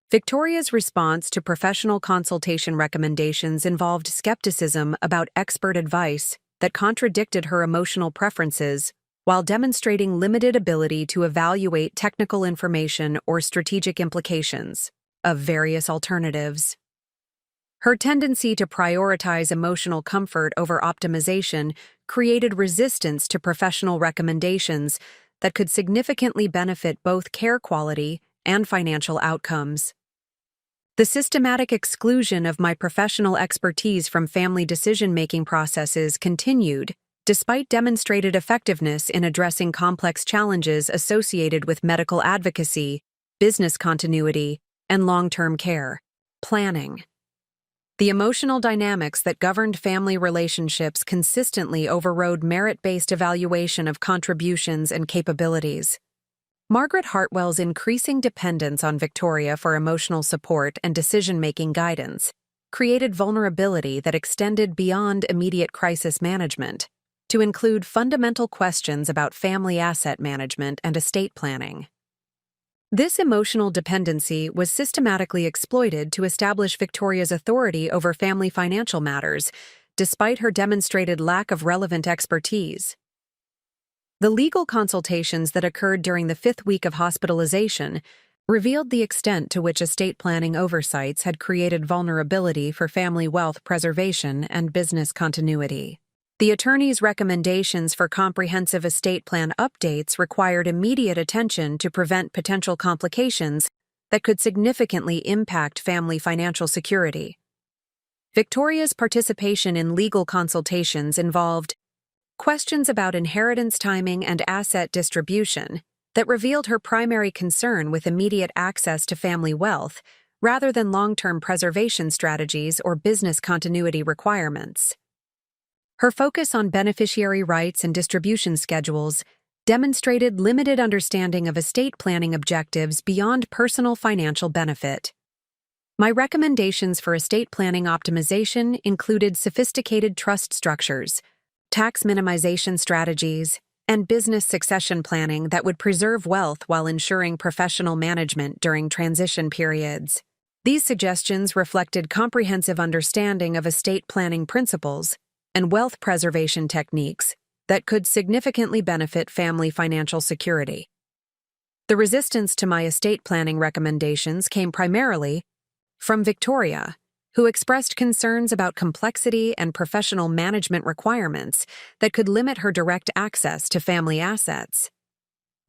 Victoria's response to professional consultation recommendations involved skepticism about expert advice that contradicted her emotional preferences, while demonstrating limited ability to evaluate technical information or strategic implications of various alternatives. Her tendency to prioritize emotional comfort over optimization created resistance to professional recommendations that could significantly benefit both care quality and financial outcomes. The systematic exclusion of my professional expertise from family decision-making processes continued, despite demonstrated effectiveness in addressing complex challenges associated with medical advocacy, business continuity, and long-term care planning. The emotional dynamics that governed family relationships consistently overrode merit-based evaluation of contributions and capabilities. Margaret Hartwell's increasing dependence on Victoria for emotional support and decision-making guidance created vulnerability that extended beyond immediate crisis management to include fundamental questions about family asset management and estate planning. This emotional dependency was systematically exploited to establish Victoria's authority over family financial matters, despite her demonstrated lack of relevant expertise. The legal consultations that occurred during the 5th week of hospitalization revealed the extent to which estate planning oversights had created vulnerability for family wealth preservation and business continuity. The attorney's recommendations for comprehensive estate plan updates required immediate attention to prevent potential complications that could significantly impact family financial security. Victoria's participation in legal consultations involved questions about inheritance timing and asset distribution that revealed her primary concern with immediate access to family wealth rather than long-term preservation strategies or business continuity requirements. Her focus on beneficiary rights and distribution schedules demonstrated limited understanding of estate planning objectives beyond personal financial benefit. My recommendations for estate planning optimization included sophisticated trust structures, tax minimization strategies, and business succession planning that would preserve wealth while ensuring professional management during transition periods. These suggestions reflected comprehensive understanding of estate planning principles and wealth preservation techniques that could significantly benefit family financial security. The resistance to my estate planning recommendations came primarily from Victoria, who expressed concerns about complexity and professional management requirements that could limit her direct access to family assets.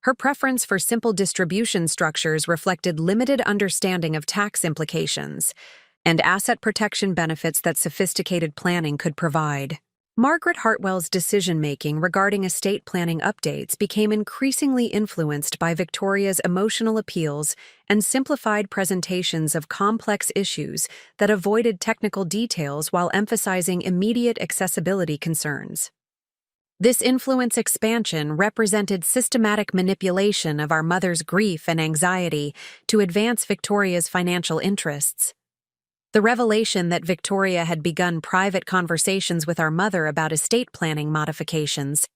Her preference for simple distribution structures reflected limited understanding of tax implications and asset protection benefits that sophisticated planning could provide. Margaret Hartwell's decision-making regarding estate planning updates became increasingly influenced by Victoria's emotional appeals and simplified presentations of complex issues that avoided technical details while emphasizing immediate accessibility concerns. This influence expansion represented systematic manipulation of our mother's grief and anxiety to advance Victoria's financial interests. The revelation that Victoria had begun private conversations with our mother about estate planning modifications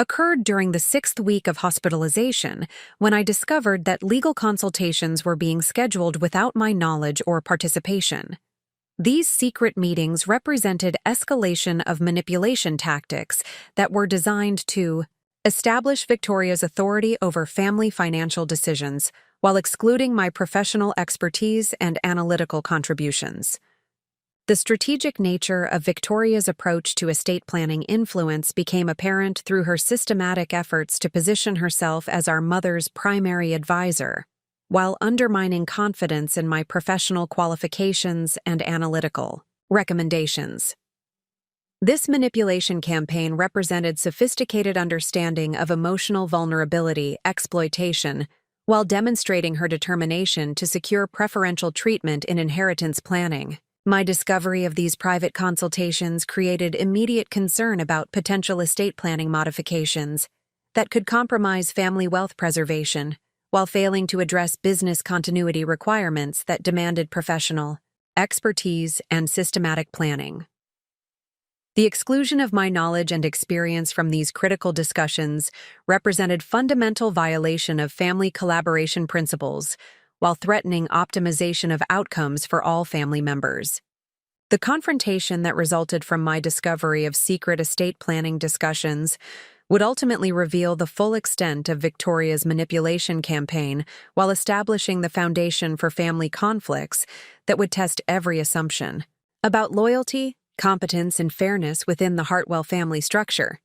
occurred during the 6th week of hospitalization, when I discovered that legal consultations were being scheduled without my knowledge or participation. These secret meetings represented escalation of manipulation tactics that were designed to establish Victoria's authority over family financial decisions, while excluding my professional expertise and analytical contributions. The strategic nature of Victoria's approach to estate planning influence became apparent through her systematic efforts to position herself as our mother's primary advisor, while undermining confidence in my professional qualifications and analytical recommendations. This manipulation campaign represented sophisticated understanding of emotional vulnerability, exploitation, while demonstrating her determination to secure preferential treatment in inheritance planning. My discovery of these private consultations created immediate concern about potential estate planning modifications that could compromise family wealth preservation, while failing to address business continuity requirements that demanded professional expertise and systematic planning. The exclusion of my knowledge and experience from these critical discussions represented fundamental violation of family collaboration principles while threatening optimization of outcomes for all family members. The confrontation that resulted from my discovery of secret estate planning discussions would ultimately reveal the full extent of Victoria's manipulation campaign while establishing the foundation for family conflicts that would test every assumption about loyalty, competence, and fairness within the Hartwell family structure.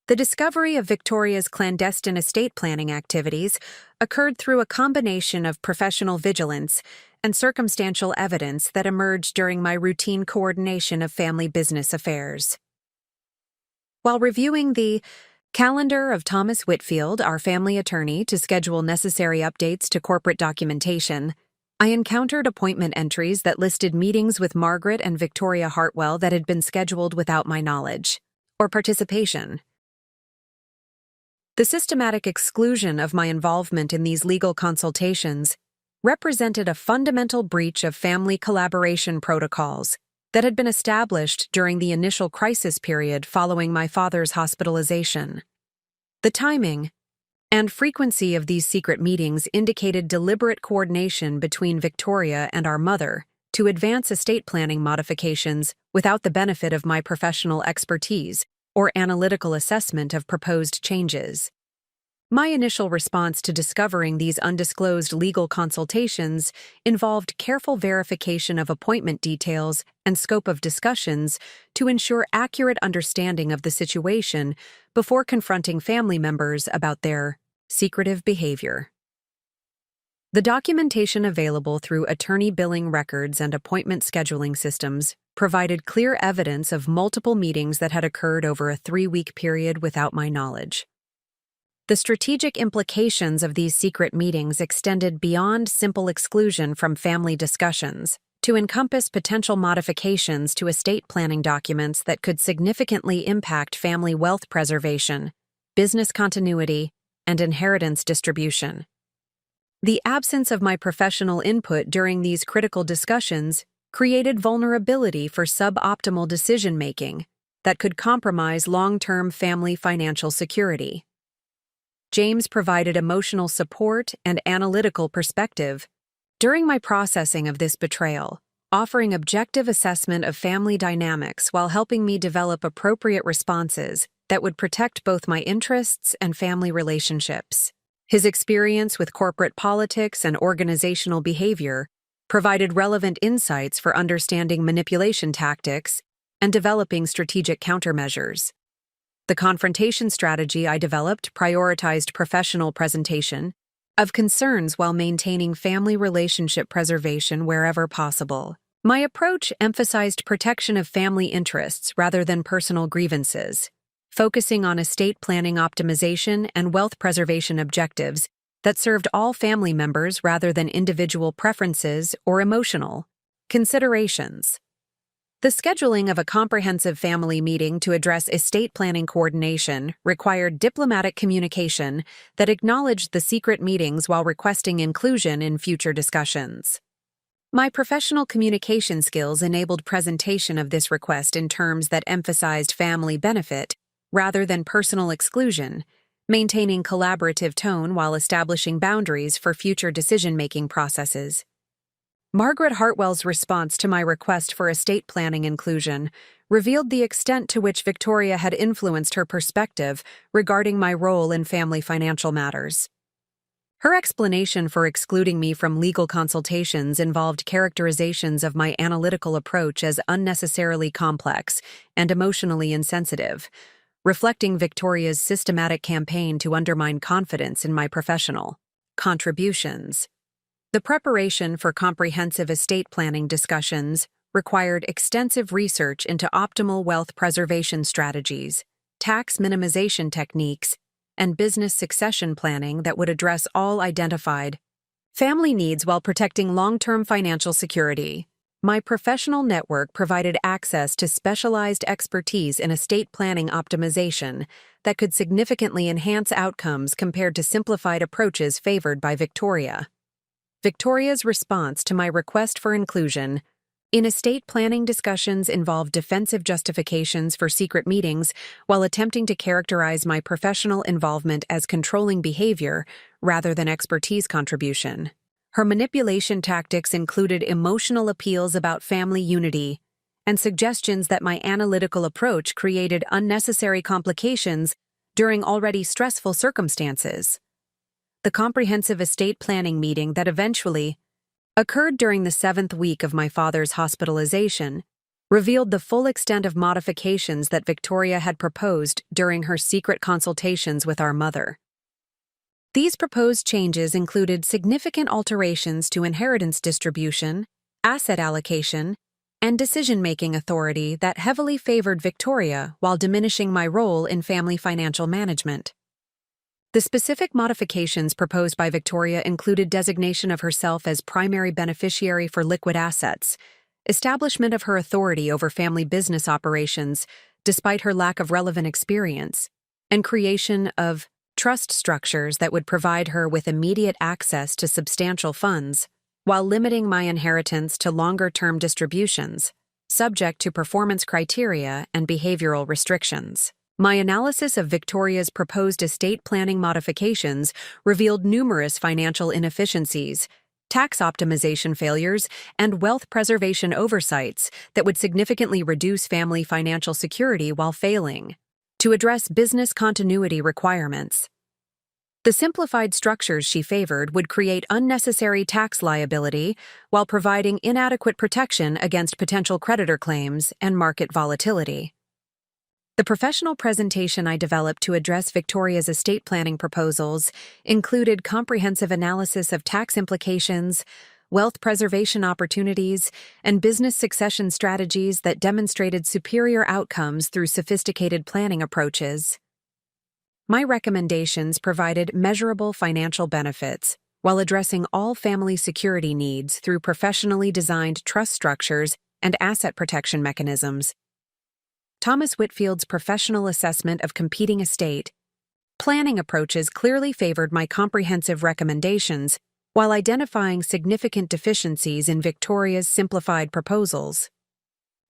The discovery of Victoria's clandestine estate planning activities occurred through a combination of professional vigilance and circumstantial evidence that emerged during my routine coordination of family business affairs. While reviewing the calendar of Thomas Whitfield, our family attorney, to schedule necessary updates to corporate documentation, I encountered appointment entries that listed meetings with Margaret and Victoria Hartwell that had been scheduled without my knowledge or participation. The systematic exclusion of my involvement in these legal consultations represented a fundamental breach of family collaboration protocols that had been established during the initial crisis period following my father's hospitalization. The timing and frequency of these secret meetings indicated deliberate coordination between Victoria and our mother to advance estate planning modifications without the benefit of my professional expertise or analytical assessment of proposed changes. My initial response to discovering these undisclosed legal consultations involved careful verification of appointment details and scope of discussions to ensure accurate understanding of the situation before confronting family members about their secretive behavior. The documentation available through attorney billing records and appointment scheduling systems provided clear evidence of multiple meetings that had occurred over a 3-week period without my knowledge. The strategic implications of these secret meetings extended beyond simple exclusion from family discussions to encompass potential modifications to estate planning documents that could significantly impact family wealth preservation, business continuity, and inheritance distribution. The absence of my professional input during these critical discussions created vulnerability for suboptimal decision-making that could compromise long-term family financial security. James provided emotional support and analytical perspective during my processing of this betrayal, offering objective assessment of family dynamics while helping me develop appropriate responses that would protect both my interests and family relationships. His experience with corporate politics and organizational behavior provided relevant insights for understanding manipulation tactics and developing strategic countermeasures. The confrontation strategy I developed prioritized professional presentation of concerns while maintaining family relationship preservation wherever possible. My approach emphasized protection of family interests rather than personal grievances, focusing on estate planning optimization and wealth preservation objectives that served all family members rather than individual preferences or emotional considerations. The scheduling of a comprehensive family meeting to address estate planning coordination required diplomatic communication that acknowledged the secret meetings while requesting inclusion in future discussions. My professional communication skills enabled presentation of this request in terms that emphasized family benefit rather than personal exclusion, maintaining collaborative tone while establishing boundaries for future decision-making processes. Margaret Hartwell's response to my request for estate planning inclusion revealed the extent to which Victoria had influenced her perspective regarding my role in family financial matters. Her explanation for excluding me from legal consultations involved characterizations of my analytical approach as unnecessarily complex and emotionally insensitive, reflecting Victoria's systematic campaign to undermine confidence in my professional contributions. The preparation for comprehensive estate planning discussions required extensive research into optimal wealth preservation strategies, tax minimization techniques, and business succession planning that would address all identified family needs while protecting long-term financial security. My professional network provided access to specialized expertise in estate planning optimization that could significantly enhance outcomes compared to simplified approaches favored by Victoria. Victoria's response to my request for inclusion In estate planning, discussions involve defensive justifications for secret meetings while attempting to characterize my professional involvement as controlling behavior rather than expertise contribution. Her manipulation tactics included emotional appeals about family unity and suggestions that my analytical approach created unnecessary complications during already stressful circumstances. The comprehensive estate planning meeting that eventually occurred during the 7th week of my father's hospitalization revealed the full extent of modifications that Victoria had proposed during her secret consultations with our mother. These proposed changes included significant alterations to inheritance distribution, asset allocation, and decision-making authority that heavily favored Victoria while diminishing my role in family financial management. The specific modifications proposed by Victoria included designation of herself as primary beneficiary for liquid assets, establishment of her authority over family business operations despite her lack of relevant experience, and creation of trust structures that would provide her with immediate access to substantial funds, while limiting my inheritance to longer-term distributions, subject to performance criteria and behavioral restrictions. My analysis of Victoria's proposed estate planning modifications revealed numerous financial inefficiencies, tax optimization failures, and wealth preservation oversights that would significantly reduce family financial security while failing to address business continuity requirements. The simplified structures she favored would create unnecessary tax liability while providing inadequate protection against potential creditor claims and market volatility. The professional presentation I developed to address Victoria's estate planning proposals included comprehensive analysis of tax implications, wealth preservation opportunities, and business succession strategies that demonstrated superior outcomes through sophisticated planning approaches. My recommendations provided measurable financial benefits while addressing all family security needs through professionally designed trust structures and asset protection mechanisms. Thomas Whitfield's professional assessment of competing estate planning approaches clearly favored my comprehensive recommendations while identifying significant deficiencies in Victoria's simplified proposals.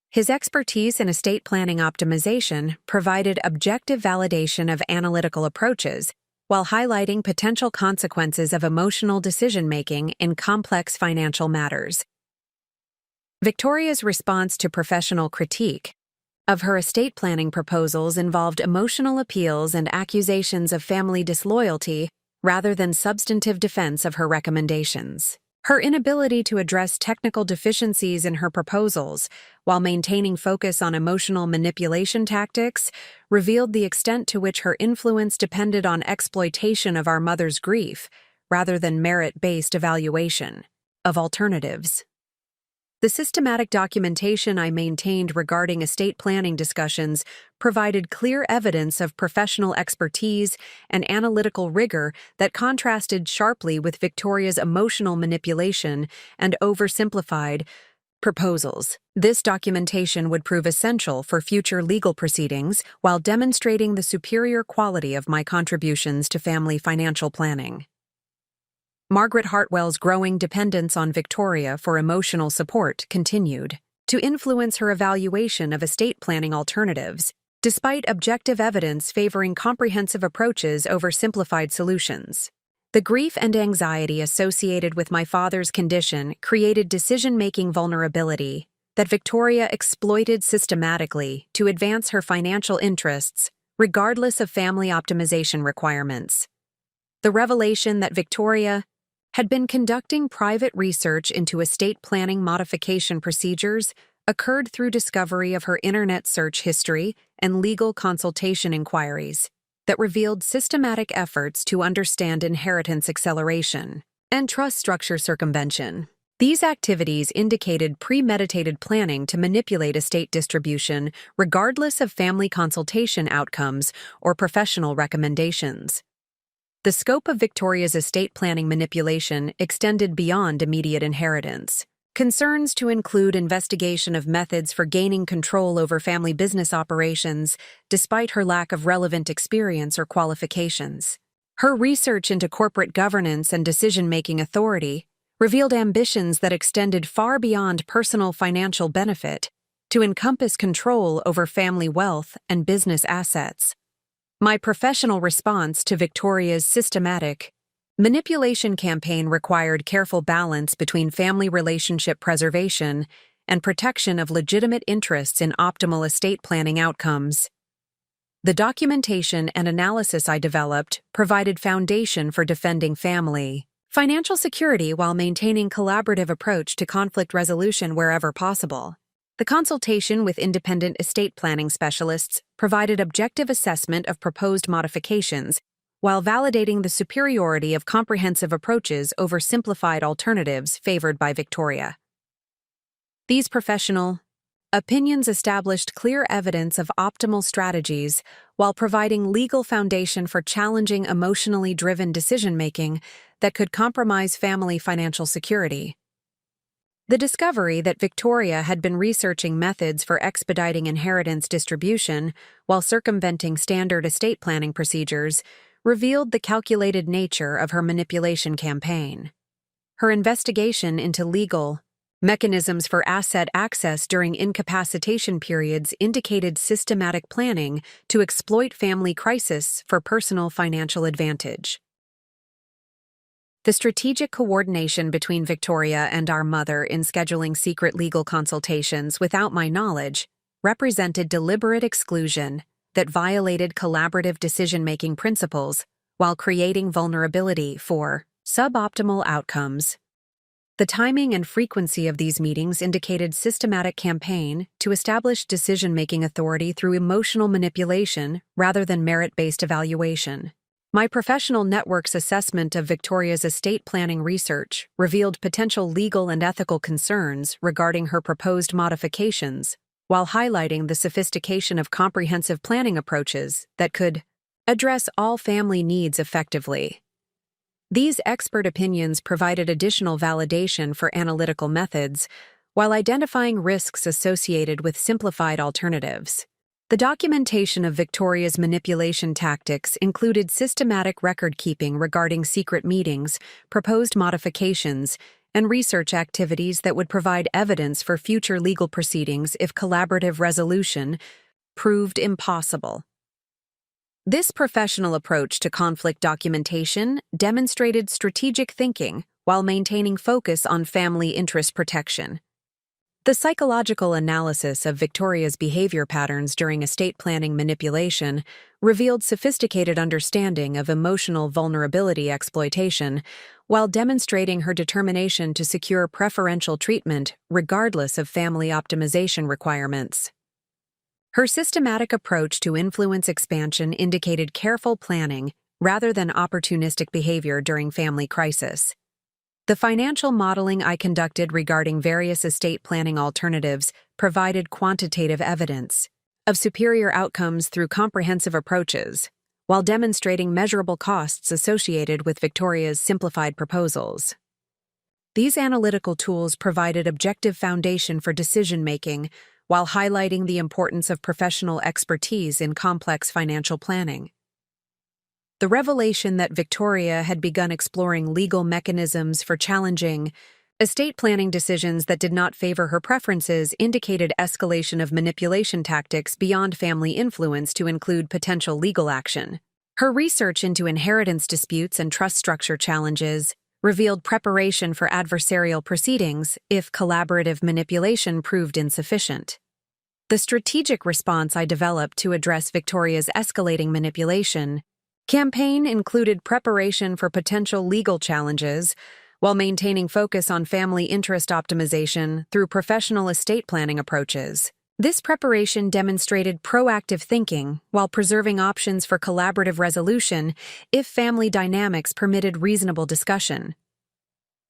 His expertise in estate planning optimization provided objective validation of analytical approaches while highlighting potential consequences of emotional decision-making in complex financial matters. Victoria's response to professional critique of her estate planning proposals involved emotional appeals and accusations of family disloyalty rather than substantive defense of her recommendations. Her inability to address technical deficiencies in her proposals while maintaining focus on emotional manipulation tactics revealed the extent to which her influence depended on exploitation of our mother's grief rather than merit-based evaluation of alternatives. The systematic documentation I maintained regarding estate planning discussions provided clear evidence of professional expertise and analytical rigor that contrasted sharply with Victoria's emotional manipulation and oversimplified proposals. This documentation would prove essential for future legal proceedings while demonstrating the superior quality of my contributions to family financial planning. Margaret Hartwell's growing dependence on Victoria for emotional support continued to influence her evaluation of estate planning alternatives, despite objective evidence favoring comprehensive approaches over simplified solutions. The grief and anxiety associated with my father's condition created decision-making vulnerability that Victoria exploited systematically to advance her financial interests, regardless of family optimization requirements. The revelation that Victoria had been conducting private research into estate planning modification procedures occurred through discovery of her internet search history and legal consultation inquiries that revealed systematic efforts to understand inheritance acceleration and trust structure circumvention. These activities indicated premeditated planning to manipulate estate distribution regardless of family consultation outcomes or professional recommendations. The scope of Victoria's estate planning manipulation extended beyond immediate inheritance. Concerns to include investigation of methods for gaining control over family business operations, despite her lack of relevant experience or qualifications. Her research into corporate governance and decision-making authority revealed ambitions that extended far beyond personal financial benefit to encompass control over family wealth and business assets. My professional response to Victoria's systematic manipulation campaign required careful balance between family relationship preservation and protection of legitimate interests in optimal estate planning outcomes. The documentation and analysis I developed provided foundation for defending family financial security while maintaining collaborative approach to conflict resolution wherever possible. The consultation with independent estate planning specialists provided objective assessment of proposed modifications while validating the superiority of comprehensive approaches over simplified alternatives favored by Victoria. These professional opinions established clear evidence of optimal strategies while providing legal foundation for challenging emotionally driven decision-making that could compromise family financial security. The discovery that Victoria had been researching methods for expediting inheritance distribution while circumventing standard estate planning procedures revealed the calculated nature of her manipulation campaign. Her investigation into legal mechanisms for asset access during incapacitation periods indicated systematic planning to exploit family crisis for personal financial advantage. The strategic coordination between Victoria and our mother in scheduling secret legal consultations without my knowledge represented deliberate exclusion that violated collaborative decision-making principles while creating vulnerability for suboptimal outcomes. The timing and frequency of these meetings indicated systematic campaign to establish decision-making authority through emotional manipulation rather than merit-based evaluation. My professional network's assessment of Victoria's estate planning research revealed potential legal and ethical concerns regarding her proposed modifications, while highlighting the sophistication of comprehensive planning approaches that could address all family needs effectively. These expert opinions provided additional validation for analytical methods, while identifying risks associated with simplified alternatives. The documentation of Victoria's manipulation tactics included systematic record-keeping regarding secret meetings, proposed modifications, and research activities that would provide evidence for future legal proceedings if collaborative resolution proved impossible. This professional approach to conflict documentation demonstrated strategic thinking while maintaining focus on family interest protection. The psychological analysis of Victoria's behavior patterns during estate planning manipulation revealed sophisticated understanding of emotional vulnerability exploitation, while demonstrating her determination to secure preferential treatment regardless of family optimization requirements. Her systematic approach to influence expansion indicated careful planning rather than opportunistic behavior during family crisis. The financial modeling I conducted regarding various estate planning alternatives provided quantitative evidence of superior outcomes through comprehensive approaches, while demonstrating measurable costs associated with Victoria's simplified proposals. These analytical tools provided objective foundation for decision-making while highlighting the importance of professional expertise in complex financial planning. The revelation that Victoria had begun exploring legal mechanisms for challenging estate planning decisions that did not favor her preferences indicated escalation of manipulation tactics beyond family influence to include potential legal action. Her research into inheritance disputes and trust structure challenges revealed preparation for adversarial proceedings if collaborative manipulation proved insufficient. The strategic response I developed to address Victoria's escalating manipulation campaign included preparation for potential legal challenges while maintaining focus on family interest optimization through professional estate planning approaches. This preparation demonstrated proactive thinking while preserving options for collaborative resolution if family dynamics permitted reasonable discussion.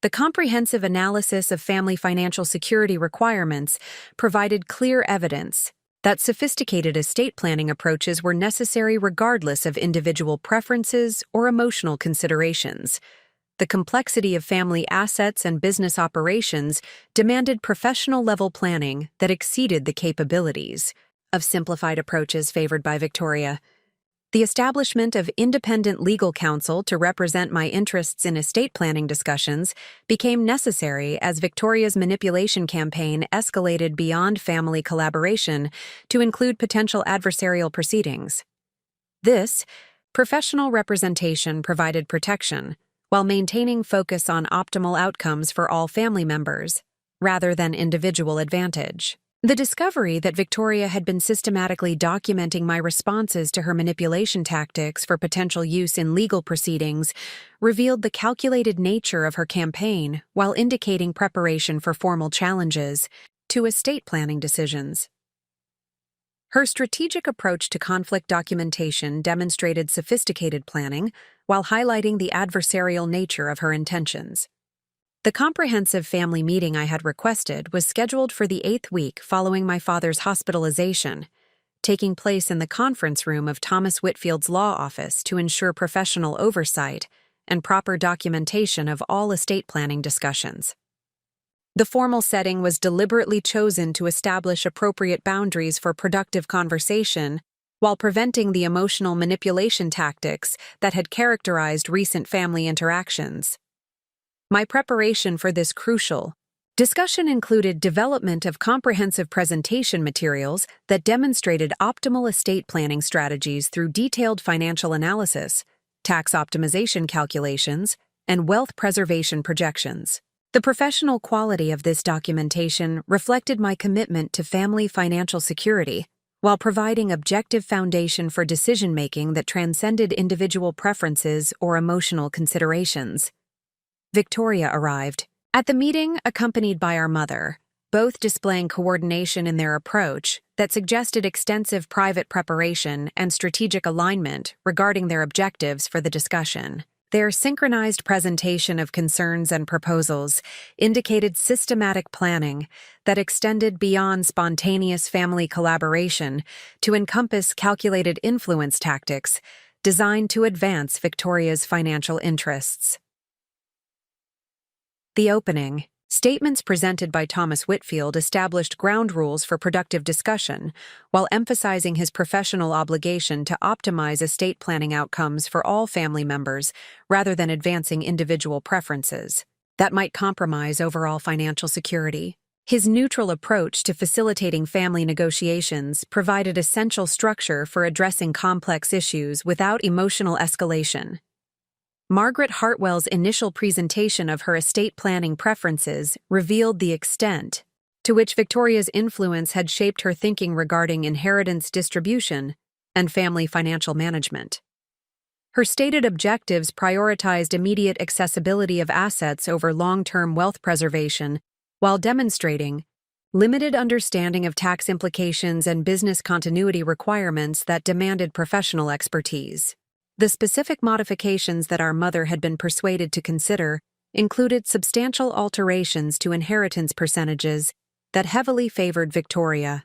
The comprehensive analysis of family financial security requirements provided clear evidence that sophisticated estate planning approaches were necessary regardless of individual preferences or emotional considerations. The complexity of family assets and business operations demanded professional-level planning that exceeded the capabilities of simplified approaches favored by Victoria. The establishment of independent legal counsel to represent my interests in estate planning discussions became necessary as Victoria's manipulation campaign escalated beyond family collaboration to include potential adversarial proceedings. This professional representation provided protection while maintaining focus on optimal outcomes for all family members, rather than individual advantage. The discovery that Victoria had been systematically documenting my responses to her manipulation tactics for potential use in legal proceedings revealed the calculated nature of her campaign while indicating preparation for formal challenges to estate planning decisions. Her strategic approach to conflict documentation demonstrated sophisticated planning while highlighting the adversarial nature of her intentions. The comprehensive family meeting I had requested was scheduled for the 8th week following my father's hospitalization, taking place in the conference room of Thomas Whitfield's law office to ensure professional oversight and proper documentation of all estate planning discussions. The formal setting was deliberately chosen to establish appropriate boundaries for productive conversation while preventing the emotional manipulation tactics that had characterized recent family interactions. My preparation for this crucial discussion included development of comprehensive presentation materials that demonstrated optimal estate planning strategies through detailed financial analysis, tax optimization calculations, and wealth preservation projections. The professional quality of this documentation reflected my commitment to family financial security, while providing objective foundation for decision-making that transcended individual preferences or emotional considerations. Victoria arrived at the meeting accompanied by our mother, both displaying coordination in their approach that suggested extensive private preparation and strategic alignment regarding their objectives for the discussion. Their synchronized presentation of concerns and proposals indicated systematic planning that extended beyond spontaneous family collaboration to encompass calculated influence tactics designed to advance Victoria's financial interests. The opening statements presented by Thomas Whitfield established ground rules for productive discussion, while emphasizing his professional obligation to optimize estate planning outcomes for all family members rather than advancing individual preferences that might compromise overall financial security. His neutral approach to facilitating family negotiations provided essential structure for addressing complex issues without emotional escalation. Margaret Hartwell's initial presentation of her estate planning preferences revealed the extent to which Victoria's influence had shaped her thinking regarding inheritance distribution and family financial management. Her stated objectives prioritized immediate accessibility of assets over long-term wealth preservation, while demonstrating limited understanding of tax implications and business continuity requirements that demanded professional expertise. The specific modifications that our mother had been persuaded to consider included substantial alterations to inheritance percentages that heavily favored Victoria,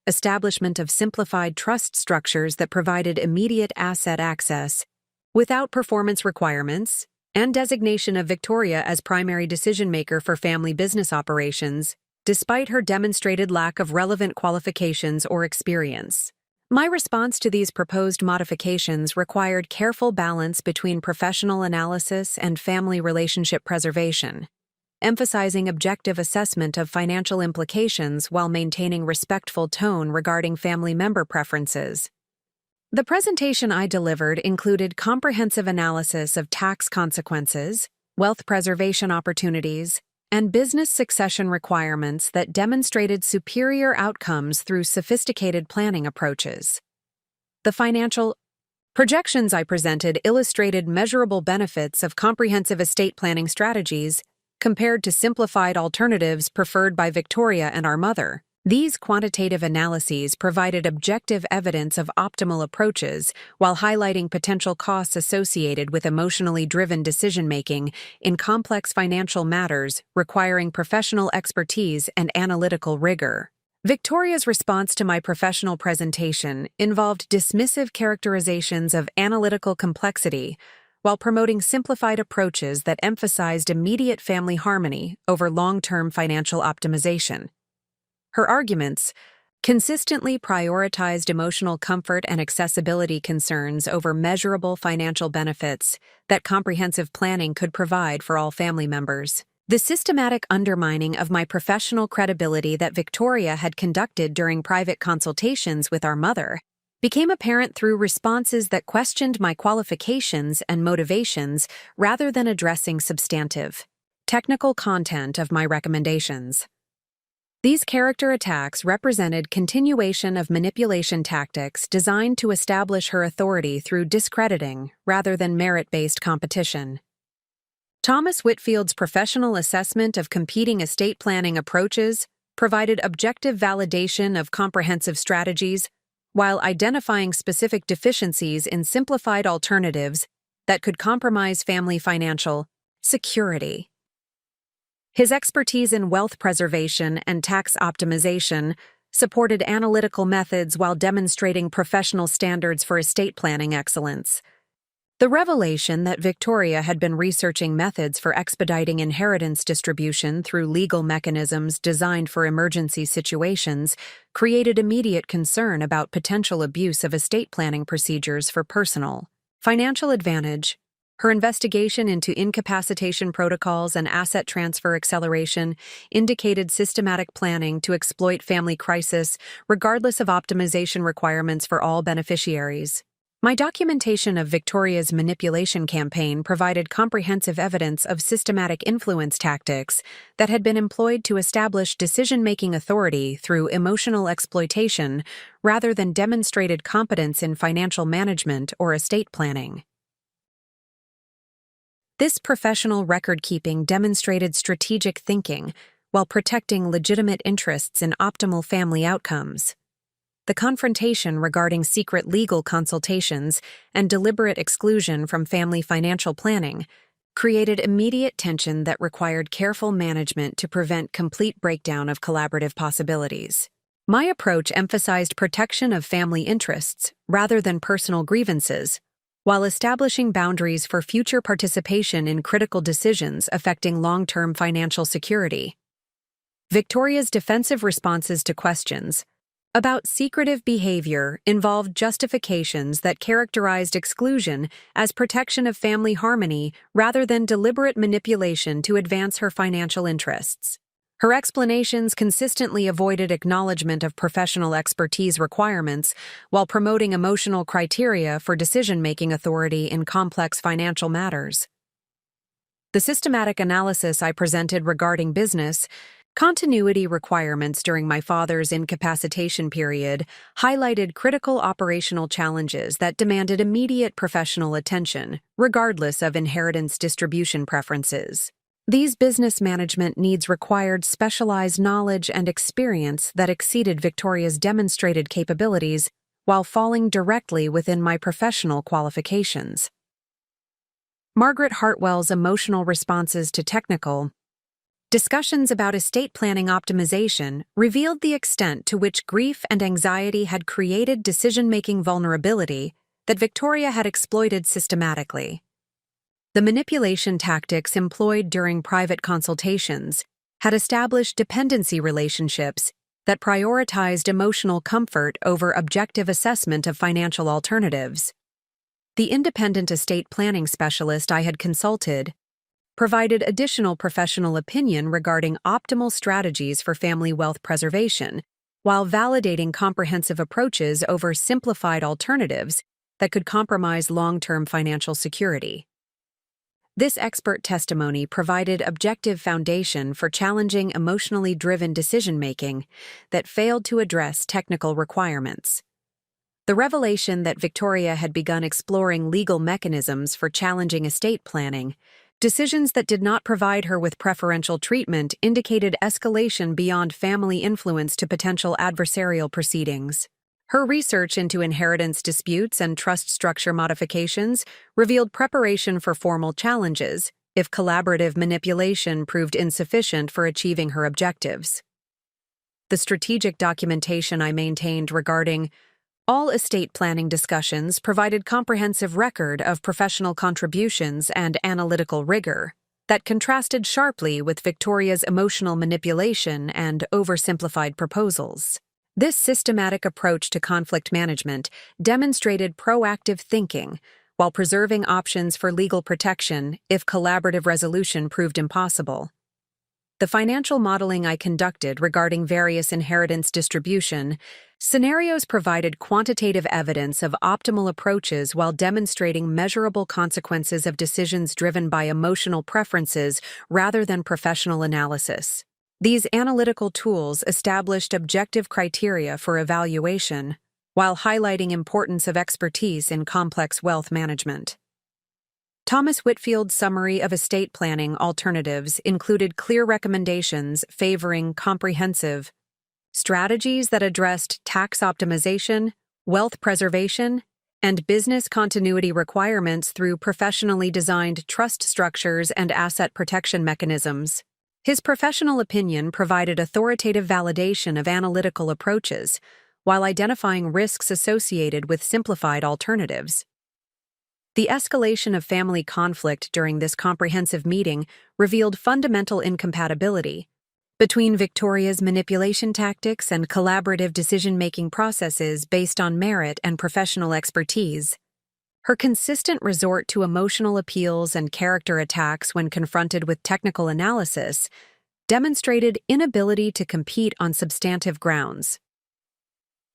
establishment of simplified trust structures that provided immediate asset access without performance requirements, and designation of Victoria as primary decision-maker for family business operations, despite her demonstrated lack of relevant qualifications or experience. My response to these proposed modifications required careful balance between professional analysis and family relationship preservation, emphasizing objective assessment of financial implications while maintaining respectful tone regarding family member preferences. The presentation I delivered included comprehensive analysis of tax consequences, wealth preservation opportunities, and business succession requirements that demonstrated superior outcomes through sophisticated planning approaches. The financial projections I presented illustrated measurable benefits of comprehensive estate planning strategies compared to simplified alternatives preferred by Victoria and our mother. These quantitative analyses provided objective evidence of optimal approaches while highlighting potential costs associated with emotionally driven decision-making in complex financial matters requiring professional expertise and analytical rigor. Victoria's response to my professional presentation involved dismissive characterizations of analytical complexity while promoting simplified approaches that emphasized immediate family harmony over long-term financial optimization. Her arguments, consistently prioritized emotional comfort and accessibility concerns over measurable financial benefits that comprehensive planning could provide for all family members. The systematic undermining of my professional credibility that Victoria had conducted during private consultations with our mother became apparent through responses that questioned my qualifications and motivations rather than addressing substantive, technical content of my recommendations. These character attacks represented continuation of manipulation tactics designed to establish her authority through discrediting rather than merit-based competition. Thomas Whitfield's professional assessment of competing estate planning approaches provided objective validation of comprehensive strategies while identifying specific deficiencies in simplified alternatives that could compromise family financial security. His expertise in wealth preservation and tax optimization supported analytical methods while demonstrating professional standards for estate planning excellence. The revelation that Victoria had been researching methods for expediting inheritance distribution through legal mechanisms designed for emergency situations created immediate concern about potential abuse of estate planning procedures for personal, financial advantage. Her investigation into incapacitation protocols and asset transfer acceleration indicated systematic planning to exploit family crisis regardless of optimization requirements for all beneficiaries. My documentation of Victoria's manipulation campaign provided comprehensive evidence of systematic influence tactics that had been employed to establish decision-making authority through emotional exploitation rather than demonstrated competence in financial management or estate planning. This professional record-keeping demonstrated strategic thinking while protecting legitimate interests in optimal family outcomes. The confrontation regarding secret legal consultations and deliberate exclusion from family financial planning created immediate tension that required careful management to prevent complete breakdown of collaborative possibilities. My approach emphasized protection of family interests rather than personal grievances, while establishing boundaries for future participation in critical decisions affecting long-term financial security. Victoria's defensive responses to questions about secretive behavior involved justifications that characterized exclusion as protection of family harmony rather than deliberate manipulation to advance her financial interests. Her explanations consistently avoided acknowledgement of professional expertise requirements while promoting emotional criteria for decision-making authority in complex financial matters. The systematic analysis I presented regarding business continuity requirements during my father's incapacitation period highlighted critical operational challenges that demanded immediate professional attention, regardless of inheritance distribution preferences. These business management needs required specialized knowledge and experience that exceeded Victoria's demonstrated capabilities while falling directly within my professional qualifications. Margaret Hartwell's emotional responses to technical discussions about estate planning optimization revealed the extent to which grief and anxiety had created decision-making vulnerability that Victoria had exploited systematically. The manipulation tactics employed during private consultations had established dependency relationships that prioritized emotional comfort over objective assessment of financial alternatives. The independent estate planning specialist I had consulted provided additional professional opinion regarding optimal strategies for family wealth preservation, while validating comprehensive approaches over simplified alternatives that could compromise long-term financial security. This expert testimony provided objective foundation for challenging emotionally driven decision-making that failed to address technical requirements. The revelation that Victoria had begun exploring legal mechanisms for challenging estate planning, decisions that did not provide her with preferential treatment, indicated escalation beyond family influence to potential adversarial proceedings. Her research into inheritance disputes and trust structure modifications revealed preparation for formal challenges if collaborative manipulation proved insufficient for achieving her objectives. The strategic documentation I maintained regarding all estate planning discussions provided comprehensive record of professional contributions and analytical rigor that contrasted sharply with Victoria's emotional manipulation and oversimplified proposals. This systematic approach to conflict management demonstrated proactive thinking while preserving options for legal protection if collaborative resolution proved impossible. The financial modeling I conducted regarding various inheritance distribution scenarios provided quantitative evidence of optimal approaches while demonstrating measurable consequences of decisions driven by emotional preferences rather than professional analysis. These analytical tools established objective criteria for evaluation, while highlighting importance of expertise in complex wealth management. Thomas Whitfield's summary of estate planning alternatives included clear recommendations favoring comprehensive strategies that addressed tax optimization, wealth preservation, and business continuity requirements through professionally designed trust structures and asset protection mechanisms. His professional opinion provided authoritative validation of analytical approaches, while identifying risks associated with simplified alternatives. The escalation of family conflict during this comprehensive meeting revealed fundamental incompatibility between Victoria's manipulation tactics and collaborative decision-making processes based on merit and professional expertise. Her consistent resort to emotional appeals and character attacks when confronted with technical analysis demonstrated inability to compete on substantive grounds.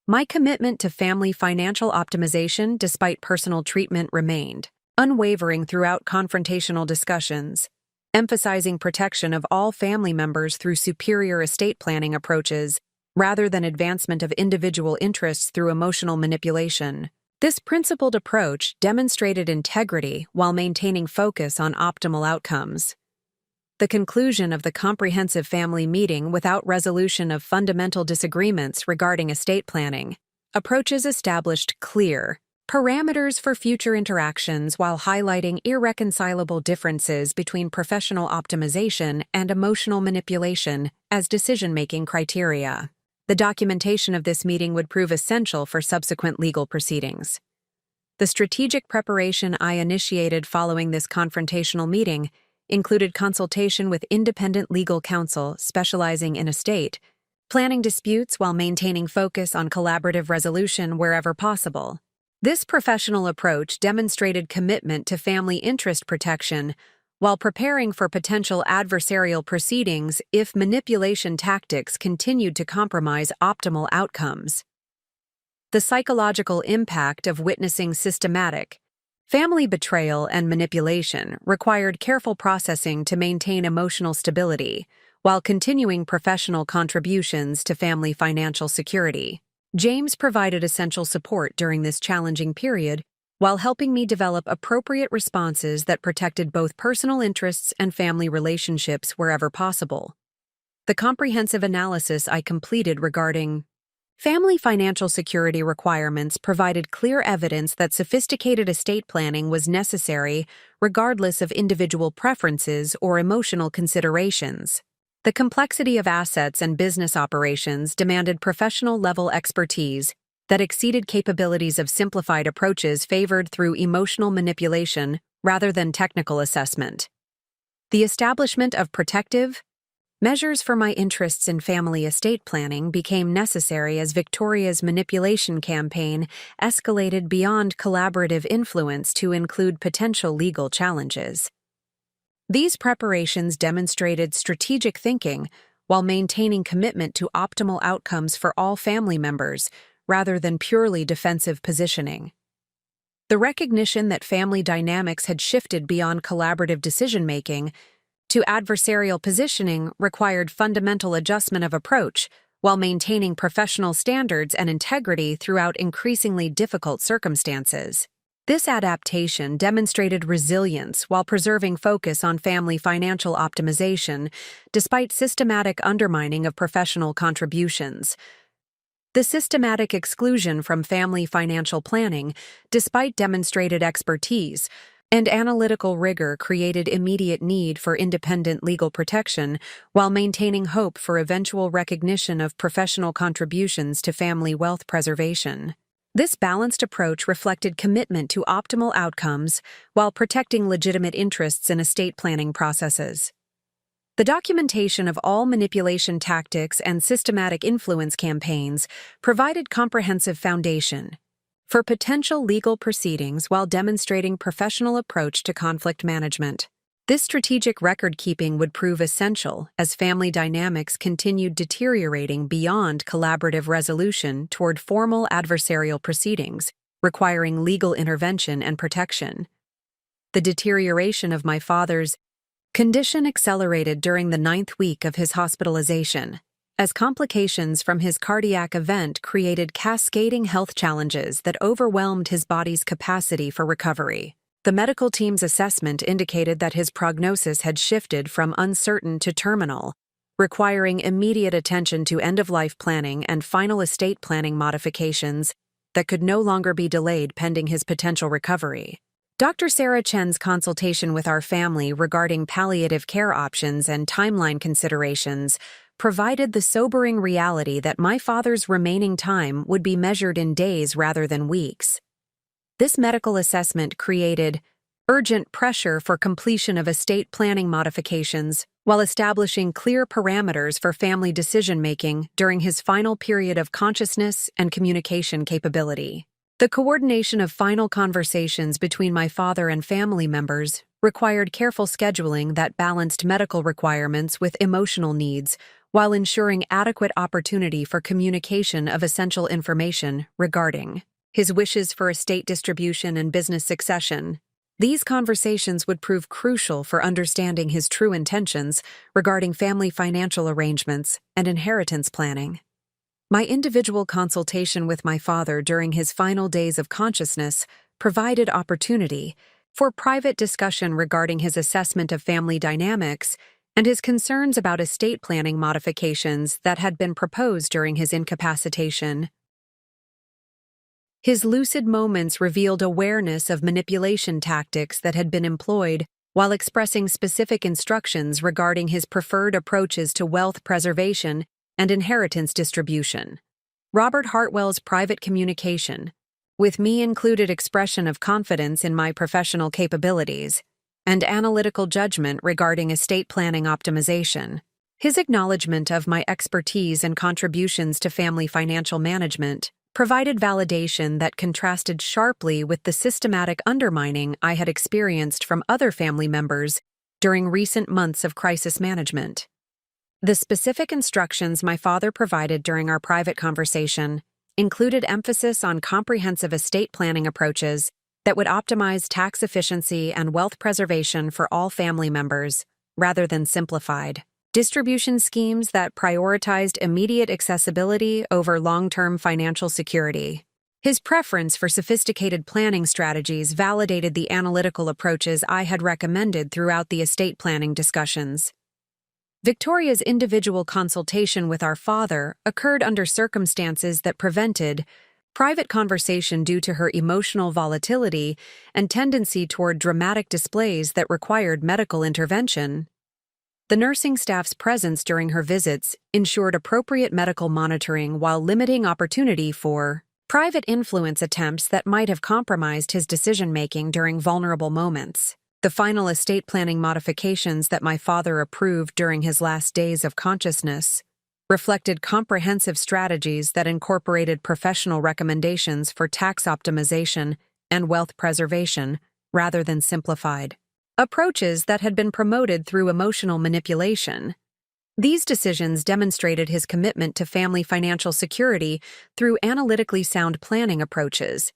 My commitment to family financial optimization despite personal treatment remained unwavering throughout confrontational discussions, emphasizing protection of all family members through superior estate planning approaches rather than advancement of individual interests through emotional manipulation. This principled approach demonstrated integrity while maintaining focus on optimal outcomes. The conclusion of the comprehensive family meeting without resolution of fundamental disagreements regarding estate planning approaches established clear parameters for future interactions while highlighting irreconcilable differences between professional optimization and emotional manipulation as decision-making criteria. The documentation of this meeting would prove essential for subsequent legal proceedings. The strategic preparation I initiated following this confrontational meeting included consultation with independent legal counsel specializing in estate, planning disputes while maintaining focus on collaborative resolution wherever possible. This professional approach demonstrated commitment to family interest protection while preparing for potential adversarial proceedings if manipulation tactics continued to compromise optimal outcomes. The psychological impact of witnessing systematic family betrayal and manipulation required careful processing to maintain emotional stability while continuing professional contributions to family financial security. James provided essential support during this challenging period while helping me develop appropriate responses that protected both personal interests and family relationships wherever possible. The comprehensive analysis I completed regarding family financial security requirements provided clear evidence that sophisticated estate planning was necessary regardless of individual preferences or emotional considerations. The complexity of assets and business operations demanded professional-level expertise that exceeded capabilities of simplified approaches favored through emotional manipulation rather than technical assessment. The establishment of protective measures for my interests in family estate planning became necessary as Victoria's manipulation campaign escalated beyond collaborative influence to include potential legal challenges. These preparations demonstrated strategic thinking while maintaining commitment to optimal outcomes for all family members rather than purely defensive positioning. The recognition that family dynamics had shifted beyond collaborative decision-making to adversarial positioning required fundamental adjustment of approach while maintaining professional standards and integrity throughout increasingly difficult circumstances. This adaptation demonstrated resilience while preserving focus on family financial optimization, despite systematic undermining of professional contributions. The systematic exclusion from family financial planning, despite demonstrated expertise and analytical rigor, created immediate need for independent legal protection while maintaining hope for eventual recognition of professional contributions to family wealth preservation. This balanced approach reflected commitment to optimal outcomes while protecting legitimate interests in estate planning processes. The documentation of all manipulation tactics and systematic influence campaigns provided comprehensive foundation for potential legal proceedings while demonstrating professional approach to conflict management. This strategic record-keeping would prove essential as family dynamics continued deteriorating beyond collaborative resolution toward formal adversarial proceedings, requiring legal intervention and protection. The deterioration of my father's condition accelerated during the 9th week of his hospitalization, as complications from his cardiac event created cascading health challenges that overwhelmed his body's capacity for recovery. The medical team's assessment indicated that his prognosis had shifted from uncertain to terminal, requiring immediate attention to end-of-life planning and final estate planning modifications that could no longer be delayed pending his potential recovery. Dr. Sarah Chen's consultation with our family regarding palliative care options and timeline considerations provided the sobering reality that my father's remaining time would be measured in days rather than weeks. This medical assessment created urgent pressure for completion of estate planning modifications while establishing clear parameters for family decision-making during his final period of consciousness and communication capability. The coordination of final conversations between my father and family members required careful scheduling that balanced medical requirements with emotional needs while ensuring adequate opportunity for communication of essential information regarding his wishes for estate distribution and business succession. These conversations would prove crucial for understanding his true intentions regarding family financial arrangements and inheritance planning. My individual consultation with my father during his final days of consciousness provided opportunity for private discussion regarding his assessment of family dynamics and his concerns about estate planning modifications that had been proposed during his incapacitation. His lucid moments revealed awareness of manipulation tactics that had been employed while expressing specific instructions regarding his preferred approaches to wealth preservation and inheritance distribution. Robert Hartwell's private communication, with me included expression of confidence in my professional capabilities and analytical judgment regarding estate planning optimization. His acknowledgement of my expertise and contributions to family financial management provided validation that contrasted sharply with the systematic undermining I had experienced from other family members during recent months of crisis management. The specific instructions my father provided during our private conversation included emphasis on comprehensive estate planning approaches that would optimize tax efficiency and wealth preservation for all family members, rather than simplified distribution schemes that prioritized immediate accessibility over long-term financial security. His preference for sophisticated planning strategies validated the analytical approaches I had recommended throughout the estate planning discussions. Victoria's individual consultation with our father occurred under circumstances that prevented private conversation due to her emotional volatility and tendency toward dramatic displays that required medical intervention. The nursing staff's presence during her visits ensured appropriate medical monitoring while limiting opportunity for private influence attempts that might have compromised his decision-making during vulnerable moments. The final estate planning modifications that my father approved during his last days of consciousness reflected comprehensive strategies that incorporated professional recommendations for tax optimization and wealth preservation rather than simplified approaches that had been promoted through emotional manipulation. These decisions demonstrated his commitment to family financial security through analytically sound planning approaches.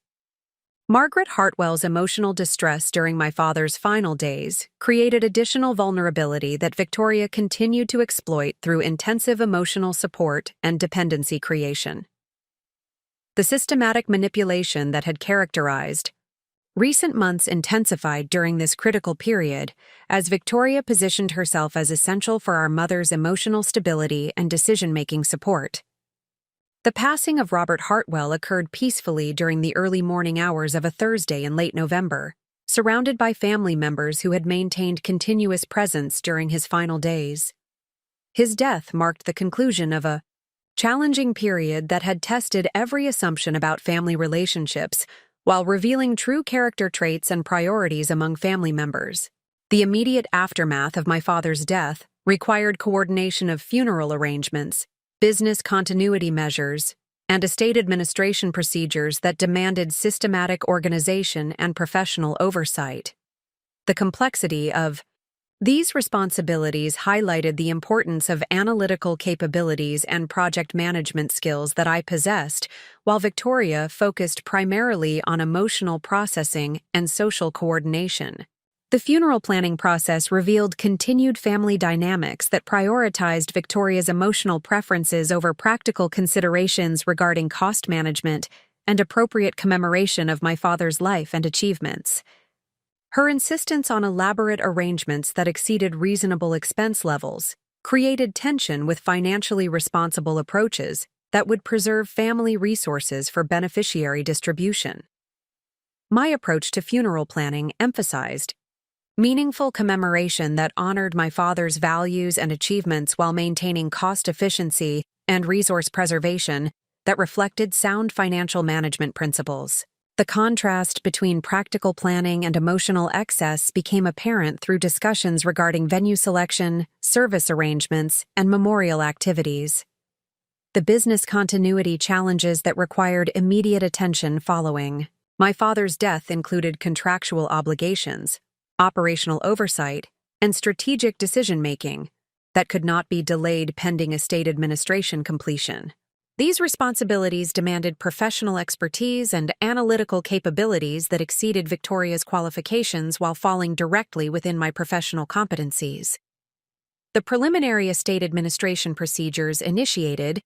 Margaret Hartwell's emotional distress during my father's final days created additional vulnerability that Victoria continued to exploit through intensive emotional support and dependency creation. The systematic manipulation that had characterized recent months intensified during this critical period as Victoria positioned herself as essential for our mother's emotional stability and decision-making support. The passing of Robert Hartwell occurred peacefully during the early morning hours of a Thursday in late November, surrounded by family members who had maintained continuous presence during his final days. His death marked the conclusion of a challenging period that had tested every assumption about family relationships while revealing true character traits and priorities among family members. The immediate aftermath of my father's death required coordination of funeral arrangements, business continuity measures, and estate administration procedures that demanded systematic organization and professional oversight. The complexity of these responsibilities highlighted the importance of analytical capabilities and project management skills that I possessed, while Victoria focused primarily on emotional processing and social coordination. The funeral planning process revealed continued family dynamics that prioritized Victoria's emotional preferences over practical considerations regarding cost management and appropriate commemoration of my father's life and achievements. Her insistence on elaborate arrangements that exceeded reasonable expense levels created tension with financially responsible approaches that would preserve family resources for beneficiary distribution. My approach to funeral planning emphasized meaningful commemoration that honored my father's values and achievements while maintaining cost efficiency and resource preservation that reflected sound financial management principles. The contrast between practical planning and emotional excess became apparent through discussions regarding venue selection, service arrangements, and memorial activities. The business continuity challenges that required immediate attention following my father's death included contractual obligations, operational oversight, and strategic decision-making that could not be delayed pending estate administration completion. These responsibilities demanded professional expertise and analytical capabilities that exceeded Victoria's qualifications while falling directly within my professional competencies. The preliminary estate administration procedures initiated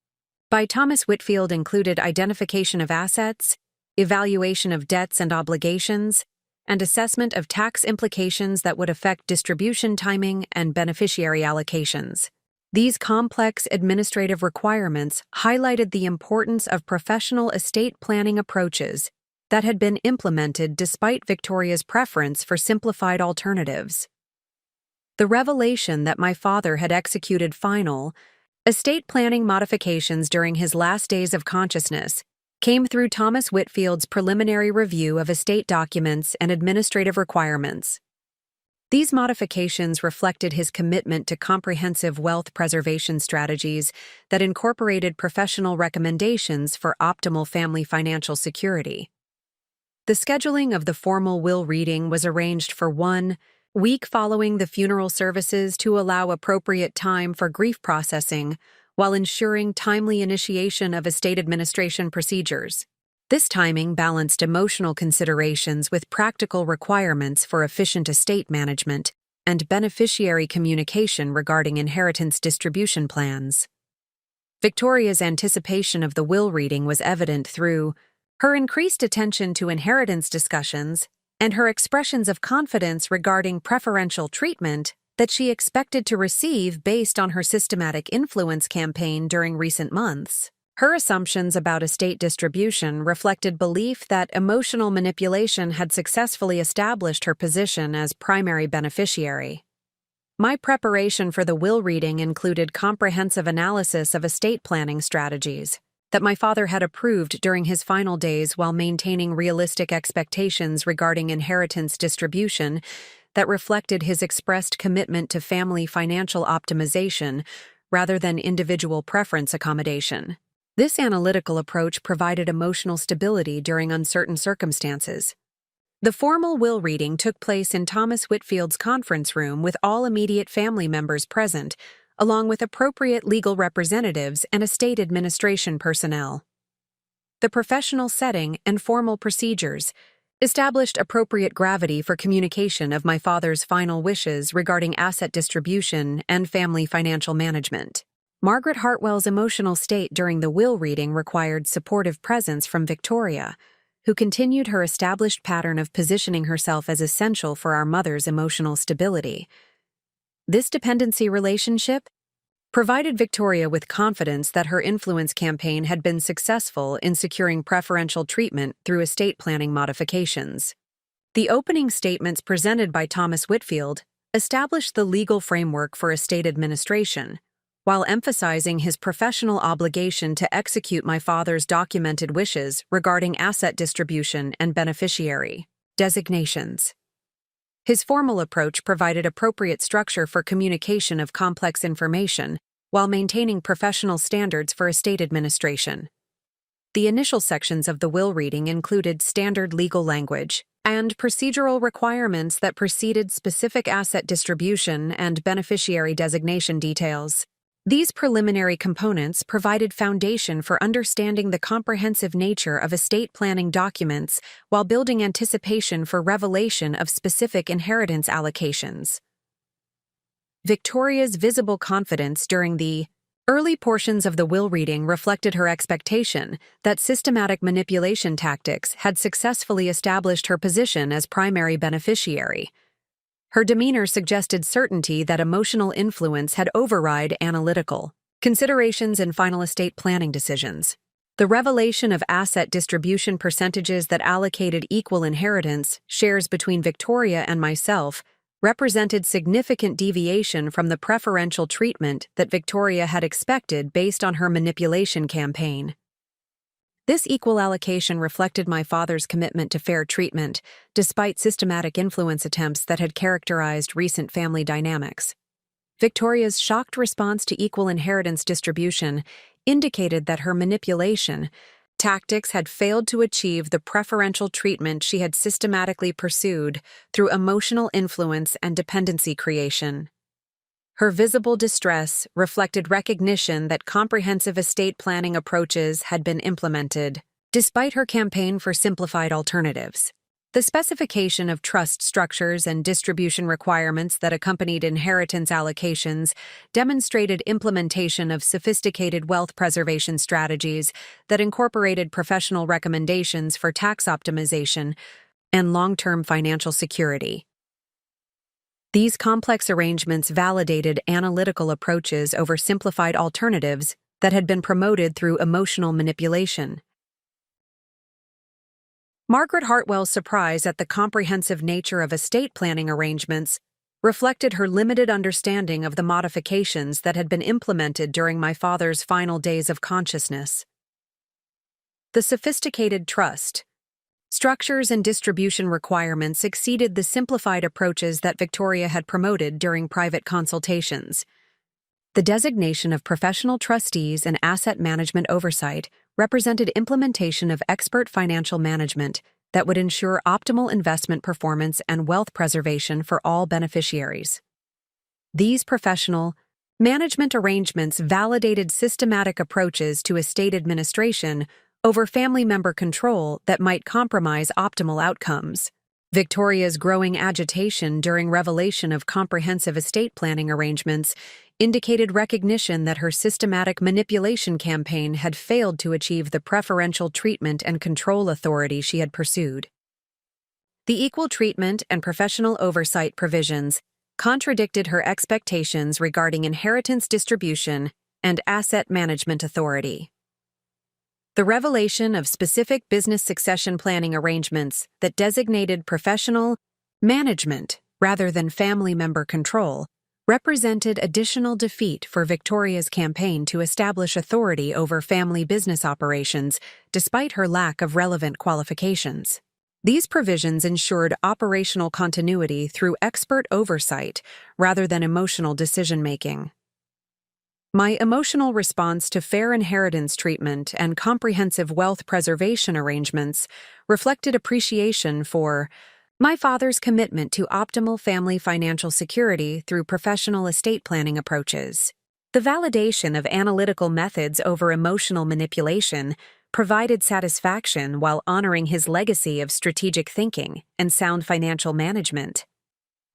by Thomas Whitfield included identification of assets, evaluation of debts and obligations, and assessment of tax implications that would affect distribution timing and beneficiary allocations. These complex administrative requirements highlighted the importance of professional estate planning approaches that had been implemented despite Victoria's preference for simplified alternatives. The revelation that my father had executed final estate planning modifications during his last days of consciousness came through Thomas Whitfield's preliminary review of estate documents and administrative requirements. These modifications reflected his commitment to comprehensive wealth preservation strategies that incorporated professional recommendations for optimal family financial security. The scheduling of the formal will reading was arranged for 1 week following the funeral services to allow appropriate time for grief processing while ensuring timely initiation of estate administration procedures. This timing balanced emotional considerations with practical requirements for efficient estate management and beneficiary communication regarding inheritance distribution plans. Victoria's anticipation of the will reading was evident through her increased attention to inheritance discussions and her expressions of confidence regarding preferential treatment that she expected to receive based on her systematic influence campaign during recent months. Her assumptions about estate distribution reflected belief that emotional manipulation had successfully established her position as primary beneficiary. My preparation for the will reading included comprehensive analysis of estate planning strategies that my father had approved during his final days while maintaining realistic expectations regarding inheritance distribution that reflected his expressed commitment to family financial optimization rather than individual preference accommodation. This analytical approach provided emotional stability during uncertain circumstances. The formal will reading took place in Thomas Whitfield's conference room with all immediate family members present, along with appropriate legal representatives and estate administration personnel. The professional setting and formal procedures established appropriate gravity for communication of my father's final wishes regarding asset distribution and family financial management. Margaret Hartwell's emotional state during the will reading required supportive presence from Victoria, who continued her established pattern of positioning herself as essential for our mother's emotional stability. This dependency relationship provided Victoria with confidence that her influence campaign had been successful in securing preferential treatment through estate planning modifications. The opening statements presented by Thomas Whitfield established the legal framework for estate administration, while emphasizing his professional obligation to execute my father's documented wishes regarding asset distribution and beneficiary designations. His formal approach provided appropriate structure for communication of complex information while maintaining professional standards for estate administration. The initial sections of the will reading included standard legal language and procedural requirements that preceded specific asset distribution and beneficiary designation details. These preliminary components provided foundation for understanding the comprehensive nature of estate planning documents while building anticipation for revelation of specific inheritance allocations. Victoria's visible confidence during the early portions of the will reading reflected her expectation that systematic manipulation tactics had successfully established her position as primary beneficiary. Her demeanor suggested certainty that emotional influence had override analytical considerations in final estate planning decisions. The revelation of asset distribution percentages that allocated equal inheritance shares between Victoria and myself represented significant deviation from the preferential treatment that Victoria had expected based on her manipulation campaign. This equal allocation reflected my father's commitment to fair treatment, despite systematic influence attempts that had characterized recent family dynamics. Victoria's shocked response to equal inheritance distribution indicated that her manipulation tactics had failed to achieve the preferential treatment she had systematically pursued through emotional influence and dependency creation. Her visible distress reflected recognition that comprehensive estate planning approaches had been implemented, despite her campaign for simplified alternatives. The specification of trust structures and distribution requirements that accompanied inheritance allocations demonstrated implementation of sophisticated wealth preservation strategies that incorporated professional recommendations for tax optimization and long-term financial security. These complex arrangements validated analytical approaches over simplified alternatives that had been promoted through emotional manipulation. Margaret Hartwell's surprise at the comprehensive nature of estate planning arrangements reflected her limited understanding of the modifications that had been implemented during my father's final days of consciousness. The sophisticated trust structures and distribution requirements exceeded the simplified approaches that Victoria had promoted during private consultations. The designation of professional trustees and asset management oversight represented implementation of expert financial management that would ensure optimal investment performance and wealth preservation for all beneficiaries. These professional management arrangements validated systematic approaches to estate administration over family member control that might compromise optimal outcomes. Victoria's growing agitation during revelation of comprehensive estate planning arrangements indicated recognition that her systematic manipulation campaign had failed to achieve the preferential treatment and control authority she had pursued. The equal treatment and professional oversight provisions contradicted her expectations regarding inheritance distribution and asset management authority. The revelation of specific business succession planning arrangements that designated professional management rather than family member control represented additional defeat for Victoria's campaign to establish authority over family business operations despite her lack of relevant qualifications. These provisions ensured operational continuity through expert oversight rather than emotional decision-making. My emotional response to fair inheritance treatment and comprehensive wealth preservation arrangements reflected appreciation for my father's commitment to optimal family financial security through professional estate planning approaches. The validation of analytical methods over emotional manipulation provided satisfaction while honoring his legacy of strategic thinking and sound financial management.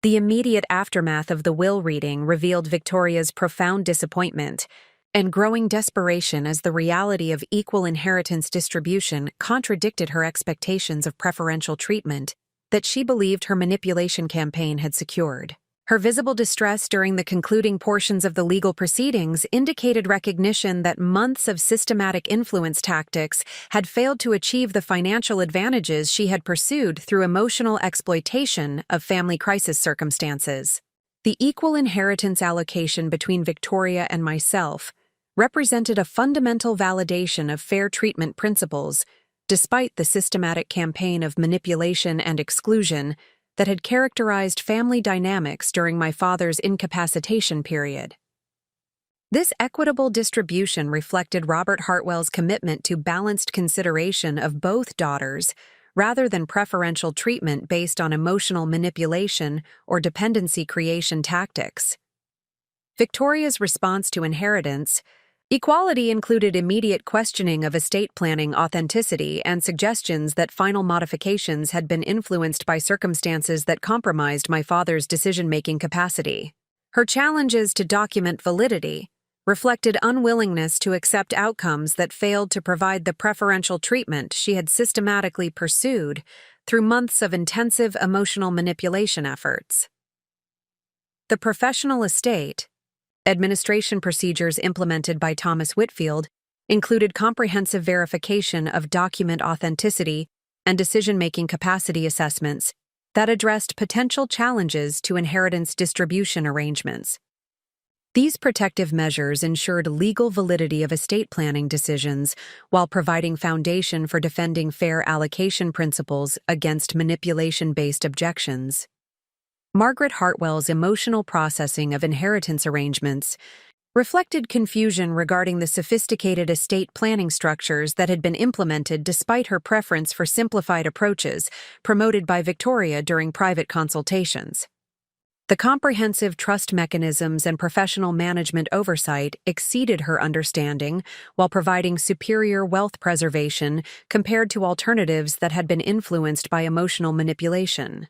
The immediate aftermath of the will reading revealed Victoria's profound disappointment and growing desperation as the reality of equal inheritance distribution contradicted her expectations of preferential treatment that she believed her manipulation campaign had secured. Her visible distress during the concluding portions of the legal proceedings indicated recognition that months of systematic influence tactics had failed to achieve the financial advantages she had pursued through emotional exploitation of family crisis circumstances. The equal inheritance allocation between Victoria and myself represented a fundamental validation of fair treatment principles, despite the systematic campaign of manipulation and exclusion that had characterized family dynamics during my father's incapacitation period. This equitable distribution reflected Robert Hartwell's commitment to balanced consideration of both daughters rather than preferential treatment based on emotional manipulation or dependency creation tactics. Victoria's response to inheritance equality included immediate questioning of estate planning authenticity and suggestions that final modifications had been influenced by circumstances that compromised my father's decision-making capacity. Her challenges to document validity reflected unwillingness to accept outcomes that failed to provide the preferential treatment she had systematically pursued through months of intensive emotional manipulation efforts. The professional estate administration procedures implemented by Thomas Whitfield included comprehensive verification of document authenticity and decision-making capacity assessments that addressed potential challenges to inheritance distribution arrangements. These protective measures ensured legal validity of estate planning decisions while providing foundation for defending fair allocation principles against manipulation-based objections. Margaret Hartwell's emotional processing of inheritance arrangements reflected confusion regarding the sophisticated estate planning structures that had been implemented despite her preference for simplified approaches promoted by Victoria during private consultations. The comprehensive trust mechanisms and professional management oversight exceeded her understanding while providing superior wealth preservation compared to alternatives that had been influenced by emotional manipulation.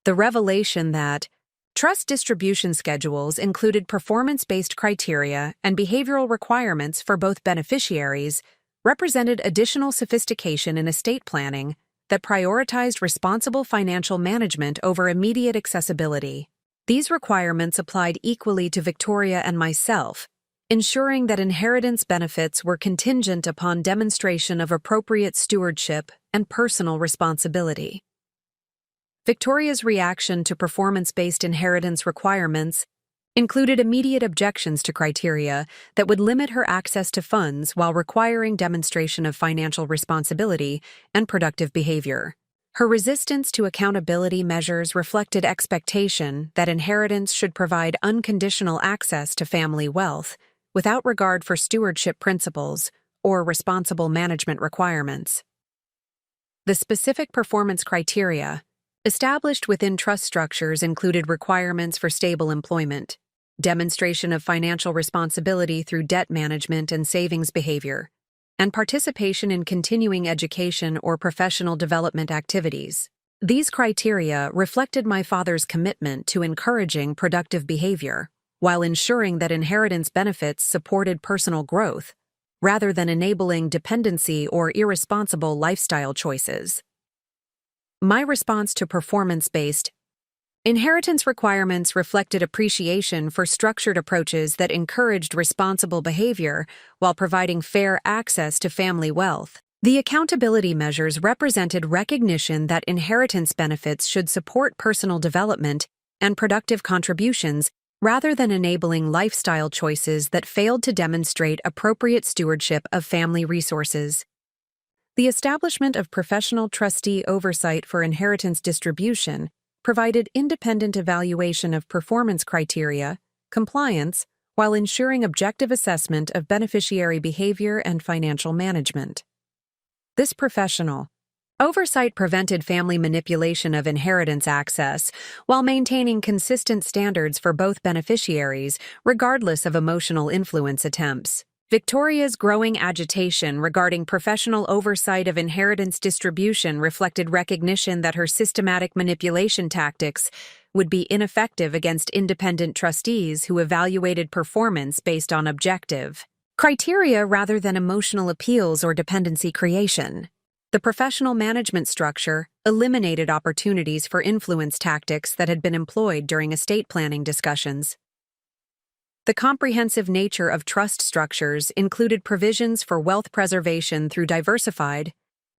The revelation that trust distribution schedules included performance-based criteria and behavioral requirements for both beneficiaries represented additional sophistication in estate planning that prioritized responsible financial management over immediate accessibility. These requirements applied equally to Victoria and myself, ensuring that inheritance benefits were contingent upon demonstration of appropriate stewardship and personal responsibility. Victoria's reaction to performance-based inheritance requirements included immediate objections to criteria that would limit her access to funds while requiring demonstration of financial responsibility and productive behavior. Her resistance to accountability measures reflected expectation that inheritance should provide unconditional access to family wealth without regard for stewardship principles or responsible management requirements. The specific performance criteria established within trust structures included requirements for stable employment, demonstration of financial responsibility through debt management and savings behavior, and participation in continuing education or professional development activities. These criteria reflected my father's commitment to encouraging productive behavior, while ensuring that inheritance benefits supported personal growth, rather than enabling dependency or irresponsible lifestyle choices. My response to performance-based inheritance requirements reflected appreciation for structured approaches that encouraged responsible behavior while providing fair access to family wealth. The accountability measures represented recognition that inheritance benefits should support personal development and productive contributions rather than enabling lifestyle choices that failed to demonstrate appropriate stewardship of family resources. The establishment of professional trustee oversight for inheritance distribution provided independent evaluation of performance criteria, compliance, while ensuring objective assessment of beneficiary behavior and financial management. This professional oversight prevented family manipulation of inheritance access while maintaining consistent standards for both beneficiaries, regardless of emotional influence attempts. Victoria's growing agitation regarding professional oversight of inheritance distribution reflected recognition that her systematic manipulation tactics would be ineffective against independent trustees who evaluated performance based on objective criteria rather than emotional appeals or dependency creation. The professional management structure eliminated opportunities for influence tactics that had been employed during estate planning discussions. The comprehensive nature of trust structures included provisions for wealth preservation through diversified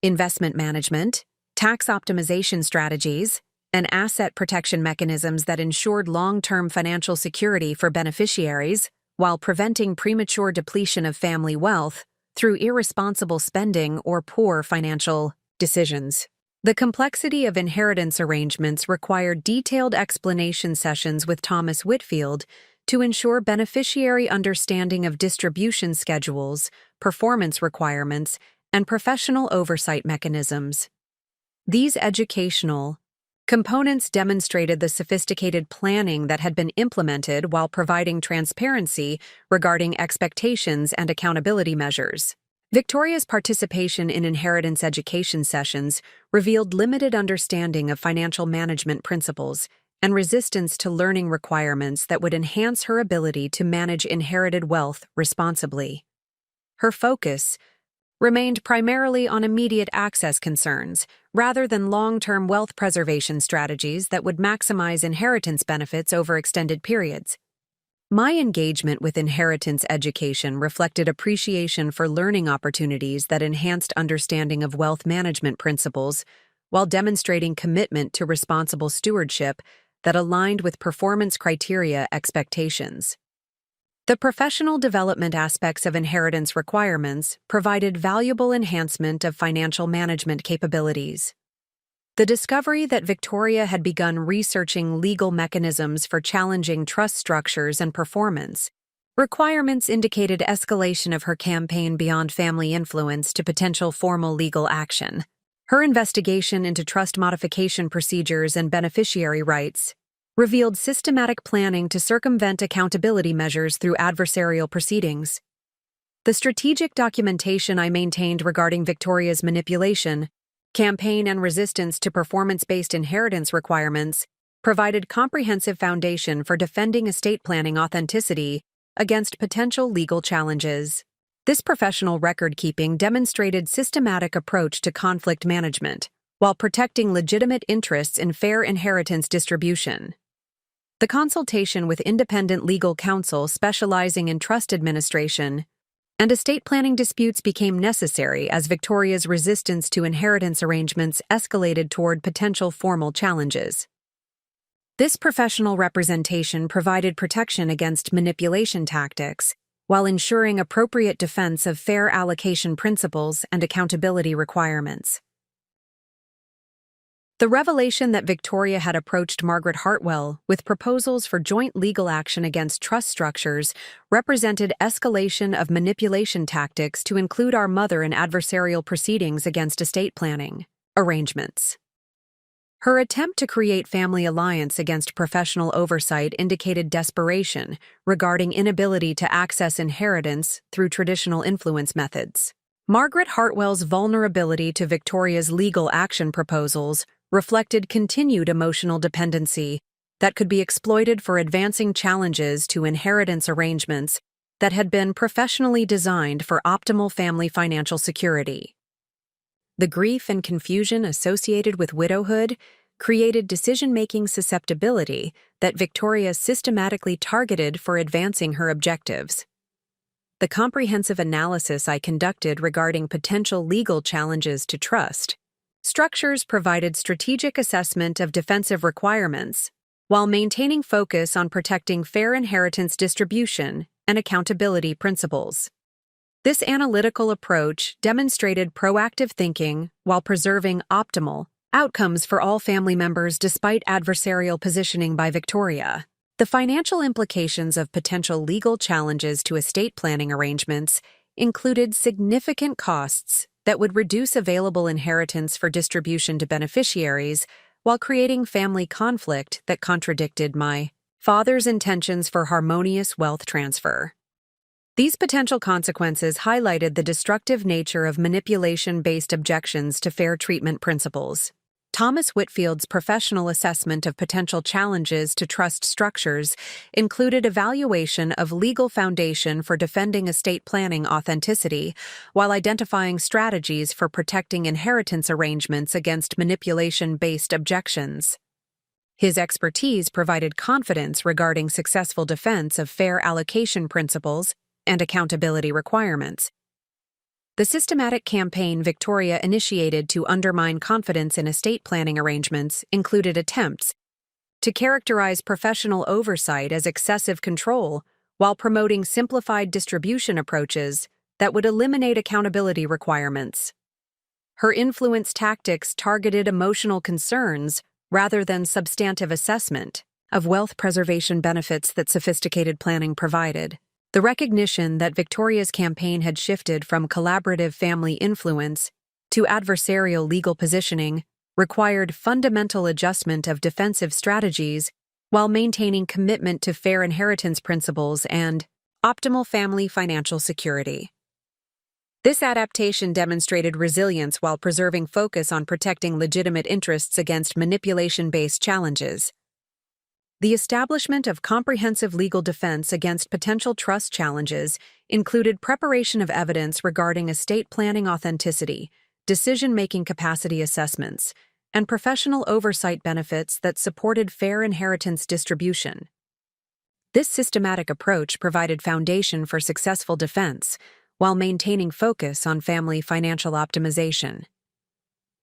investment management, tax optimization strategies, and asset protection mechanisms that ensured long-term financial security for beneficiaries while preventing premature depletion of family wealth through irresponsible spending or poor financial decisions. The complexity of inheritance arrangements required detailed explanation sessions with Thomas Whitfield to ensure beneficiary understanding of distribution schedules, performance requirements, and professional oversight mechanisms. These educational components demonstrated the sophisticated planning that had been implemented while providing transparency regarding expectations and accountability measures. Victoria's participation in inheritance education sessions revealed limited understanding of financial management principles and resistance to learning requirements that would enhance her ability to manage inherited wealth responsibly. Her focus remained primarily on immediate access concerns, rather than long-term wealth preservation strategies that would maximize inheritance benefits over extended periods. My engagement with inheritance education reflected appreciation for learning opportunities that enhanced understanding of wealth management principles, while demonstrating commitment to responsible stewardship that aligned with performance criteria expectations. The professional development aspects of inheritance requirements provided valuable enhancement of financial management capabilities. The discovery that Victoria had begun researching legal mechanisms for challenging trust structures and performance requirements indicated escalation of her campaign beyond family influence to potential formal legal action. Her investigation into trust modification procedures and beneficiary rights revealed systematic planning to circumvent accountability measures through adversarial proceedings. The strategic documentation I maintained regarding Victoria's manipulation, campaign, and resistance to performance-based inheritance requirements provided comprehensive foundation for defending estate planning authenticity against potential legal challenges. This professional record-keeping demonstrated systematic approach to conflict management, while protecting legitimate interests in fair inheritance distribution. The consultation with independent legal counsel specializing in trust administration and estate planning disputes became necessary as Victoria's resistance to inheritance arrangements escalated toward potential formal challenges. This professional representation provided protection against manipulation tactics, while ensuring appropriate defense of fair allocation principles and accountability requirements. The revelation that Victoria had approached Margaret Hartwell with proposals for joint legal action against trust structures represented escalation of manipulation tactics to include our mother in adversarial proceedings against estate planning arrangements. Her attempt to create family alliance against professional oversight indicated desperation regarding inability to access inheritance through traditional influence methods. Margaret Hartwell's vulnerability to Victoria's legal action proposals reflected continued emotional dependency that could be exploited for advancing challenges to inheritance arrangements that had been professionally designed for optimal family financial security. The grief and confusion associated with widowhood created decision-making susceptibility that Victoria systematically targeted for advancing her objectives. The comprehensive analysis I conducted regarding potential legal challenges to trust structures provided strategic assessment of defensive requirements, while maintaining focus on protecting fair inheritance distribution and accountability principles. This analytical approach demonstrated proactive thinking while preserving optimal outcomes for all family members despite adversarial positioning by Victoria. The financial implications of potential legal challenges to estate planning arrangements included significant costs that would reduce available inheritance for distribution to beneficiaries while creating family conflict that contradicted my father's intentions for harmonious wealth transfer. These potential consequences highlighted the destructive nature of manipulation-based objections to fair treatment principles. Thomas Whitfield's professional assessment of potential challenges to trust structures included evaluation of legal foundation for defending estate planning authenticity, while identifying strategies for protecting inheritance arrangements against manipulation-based objections. His expertise provided confidence regarding successful defense of fair allocation principles and accountability requirements. The systematic campaign Victoria initiated to undermine confidence in estate planning arrangements included attempts to characterize professional oversight as excessive control while promoting simplified distribution approaches that would eliminate accountability requirements. Her influence tactics targeted emotional concerns rather than substantive assessment of wealth preservation benefits that sophisticated planning provided. The recognition that Victoria's campaign had shifted from collaborative family influence to adversarial legal positioning required fundamental adjustment of defensive strategies while maintaining commitment to fair inheritance principles and optimal family financial security. This adaptation demonstrated resilience while preserving focus on protecting legitimate interests against manipulation-based challenges. The establishment of comprehensive legal defense against potential trust challenges included preparation of evidence regarding estate planning authenticity, decision-making capacity assessments, and professional oversight benefits that supported fair inheritance distribution. This systematic approach provided foundation for successful defense while maintaining focus on family financial optimization.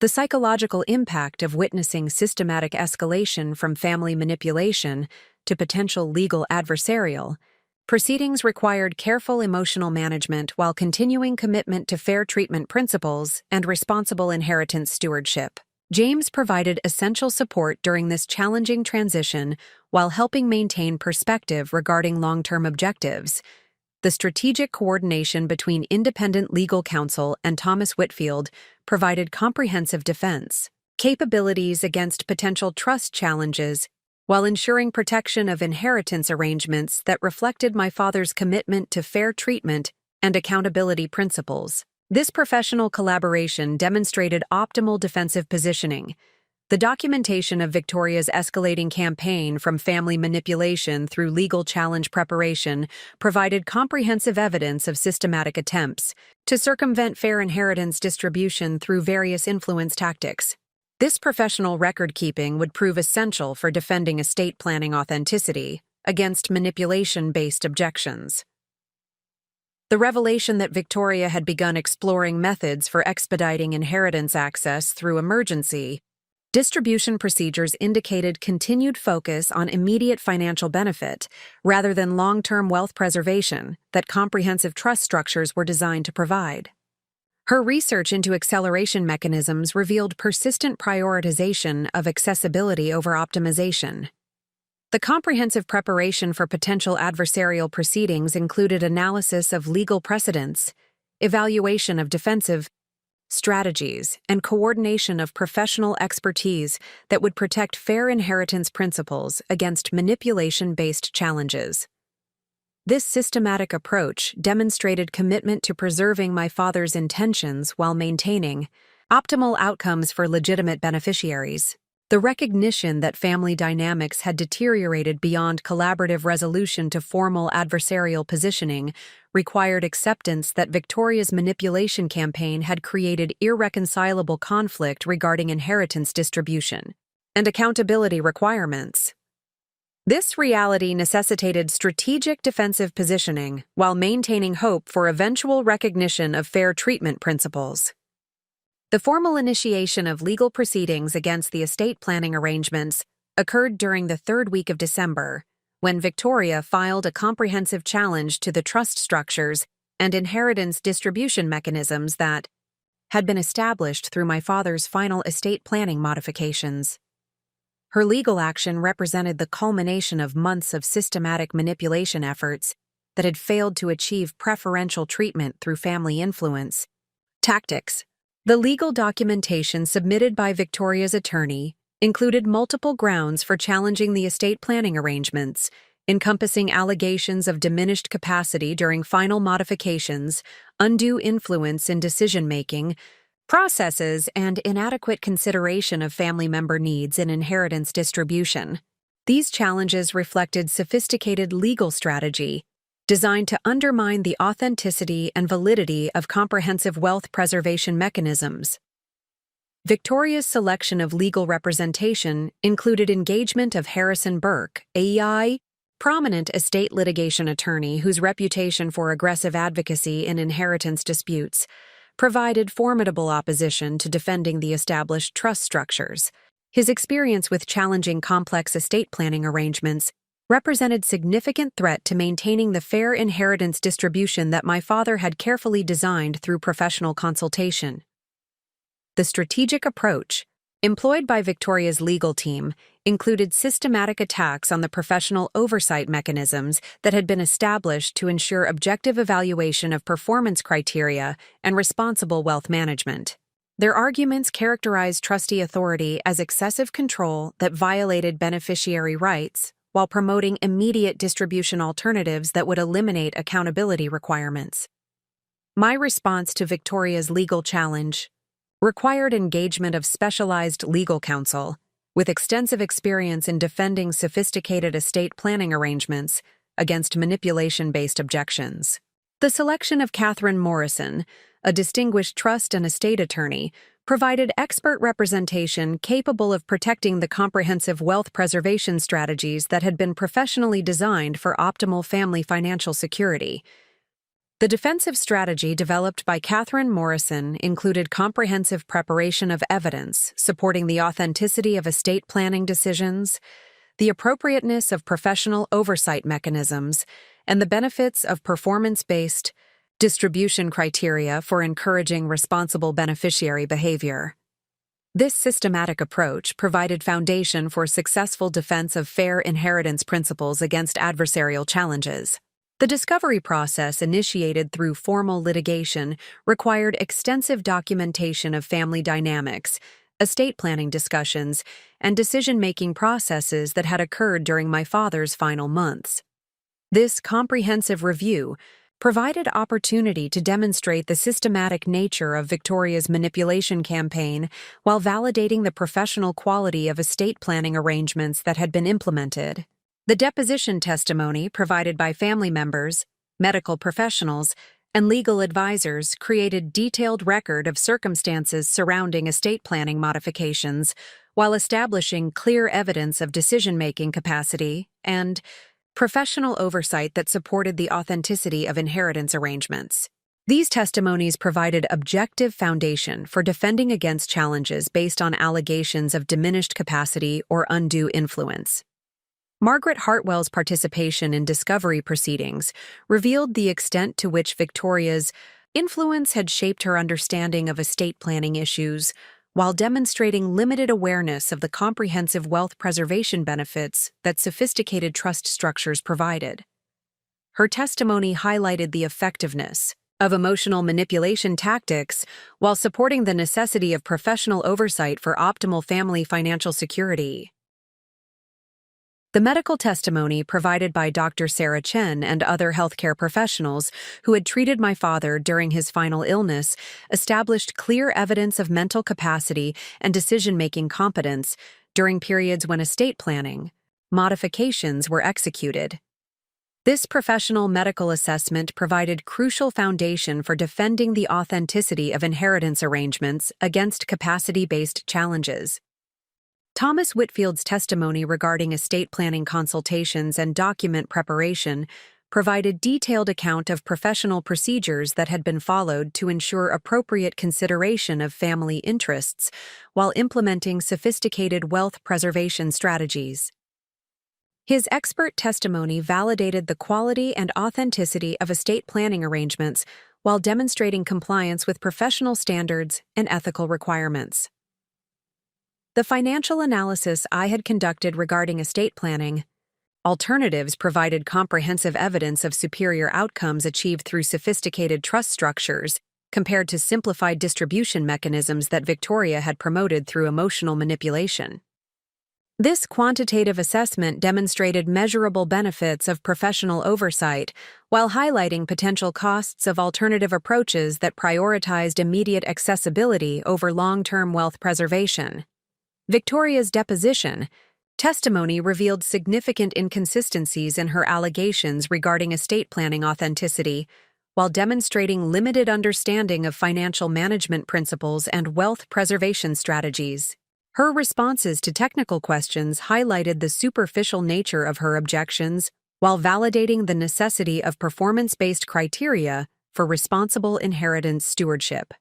The psychological impact of witnessing systematic escalation from family manipulation to potential legal adversarial proceedings required careful emotional management while continuing commitment to fair treatment principles and responsible inheritance stewardship. James provided essential support during this challenging transition while helping maintain perspective regarding long-term objectives. The strategic coordination between independent legal counsel and Thomas Whitfield provided comprehensive defense capabilities against potential trust challenges while ensuring protection of inheritance arrangements that reflected my father's commitment to fair treatment and accountability principles. This professional collaboration demonstrated optimal defensive positioning. The documentation of Victoria's escalating campaign from family manipulation through legal challenge preparation provided comprehensive evidence of systematic attempts to circumvent fair inheritance distribution through various influence tactics. This professional record-keeping would prove essential for defending estate planning authenticity against manipulation-based objections. The revelation that Victoria had begun exploring methods for expediting inheritance access through emergency distribution procedures indicated continued focus on immediate financial benefit rather than long-term wealth preservation that comprehensive trust structures were designed to provide. Her research into acceleration mechanisms revealed persistent prioritization of accessibility over optimization. The comprehensive preparation for potential adversarial proceedings included analysis of legal precedents, evaluation of defensive strategies, and coordination of professional expertise that would protect fair inheritance principles against manipulation-based challenges. This systematic approach demonstrated commitment to preserving my father's intentions while maintaining optimal outcomes for legitimate beneficiaries. The recognition that family dynamics had deteriorated beyond collaborative resolution to formal adversarial positioning required acceptance that Victoria's manipulation campaign had created irreconcilable conflict regarding inheritance distribution and accountability requirements. This reality necessitated strategic defensive positioning while maintaining hope for eventual recognition of fair treatment principles. The formal initiation of legal proceedings against the estate planning arrangements occurred during the third week of December, when Victoria filed a comprehensive challenge to the trust structures and inheritance distribution mechanisms that had been established through my father's final estate planning modifications. Her legal action represented the culmination of months of systematic manipulation efforts that had failed to achieve preferential treatment through family influence tactics. The legal documentation submitted by Victoria's attorney included multiple grounds for challenging the estate planning arrangements, encompassing allegations of diminished capacity during final modifications, undue influence in decision-making processes, and inadequate consideration of family member needs in inheritance distribution. These challenges reflected sophisticated legal strategy designed to undermine the authenticity and validity of comprehensive wealth preservation mechanisms. Victoria's selection of legal representation included engagement of Harrison Burke, a prominent estate litigation attorney whose reputation for aggressive advocacy in inheritance disputes provided formidable opposition to defending the established trust structures. His experience with challenging complex estate planning arrangements represented significant threat to maintaining the fair inheritance distribution that my father had carefully designed through professional consultation. The strategic approach employed by Victoria's legal team included systematic attacks on the professional oversight mechanisms that had been established to ensure objective evaluation of performance criteria and responsible wealth management. Their arguments characterized trustee authority as excessive control that violated beneficiary rights while promoting immediate distribution alternatives that would eliminate accountability requirements. My response to Victoria's legal challenge required engagement of specialized legal counsel with extensive experience in defending sophisticated estate planning arrangements against manipulation-based objections. The selection of Catherine Morrison, a distinguished trust and estate attorney, provided expert representation capable of protecting the comprehensive wealth preservation strategies that had been professionally designed for optimal family financial security. The defensive strategy developed by Catherine Morrison included comprehensive preparation of evidence supporting the authenticity of estate planning decisions, the appropriateness of professional oversight mechanisms, and the benefits of performance-based distribution criteria for encouraging responsible beneficiary behavior. This systematic approach provided foundation for successful defense of fair inheritance principles against adversarial challenges. The discovery process, initiated through formal litigation, required extensive documentation of family dynamics, estate planning discussions, and decision-making processes that had occurred during my father's final months. This comprehensive review provided opportunity to demonstrate the systematic nature of Victoria's manipulation campaign while validating the professional quality of estate planning arrangements that had been implemented. The deposition testimony provided by family members, medical professionals, and legal advisors created detailed record of circumstances surrounding estate planning modifications while establishing clear evidence of decision-making capacity and professional oversight that supported the authenticity of inheritance arrangements. These testimonies provided objective foundation for defending against challenges based on allegations of diminished capacity or undue influence. Margaret Hartwell's participation in discovery proceedings revealed the extent to which Victoria's influence had shaped her understanding of estate planning issues, while demonstrating limited awareness of the comprehensive wealth preservation benefits that sophisticated trust structures provided. Her testimony highlighted the effectiveness of emotional manipulation tactics while supporting the necessity of professional oversight for optimal family financial security. The medical testimony provided by Dr. Sarah Chen and other healthcare professionals who had treated my father during his final illness established clear evidence of mental capacity and decision-making competence during periods when estate planning modifications were executed. This professional medical assessment provided crucial foundation for defending the authenticity of inheritance arrangements against capacity-based challenges. Thomas Whitfield's testimony regarding estate planning consultations and document preparation provided detailed account of professional procedures that had been followed to ensure appropriate consideration of family interests while implementing sophisticated wealth preservation strategies. His expert testimony validated the quality and authenticity of estate planning arrangements while demonstrating compliance with professional standards and ethical requirements. The financial analysis I had conducted regarding estate planning alternatives provided comprehensive evidence of superior outcomes achieved through sophisticated trust structures compared to simplified distribution mechanisms that Victoria had promoted through emotional manipulation. This quantitative assessment demonstrated measurable benefits of professional oversight while highlighting potential costs of alternative approaches that prioritized immediate accessibility over long-term wealth preservation. Victoria's deposition testimony revealed significant inconsistencies in her allegations regarding estate planning authenticity, while demonstrating limited understanding of financial management principles and wealth preservation strategies. Her responses to technical questions highlighted the superficial nature of her objections, while validating the necessity of performance-based criteria for responsible inheritance stewardship.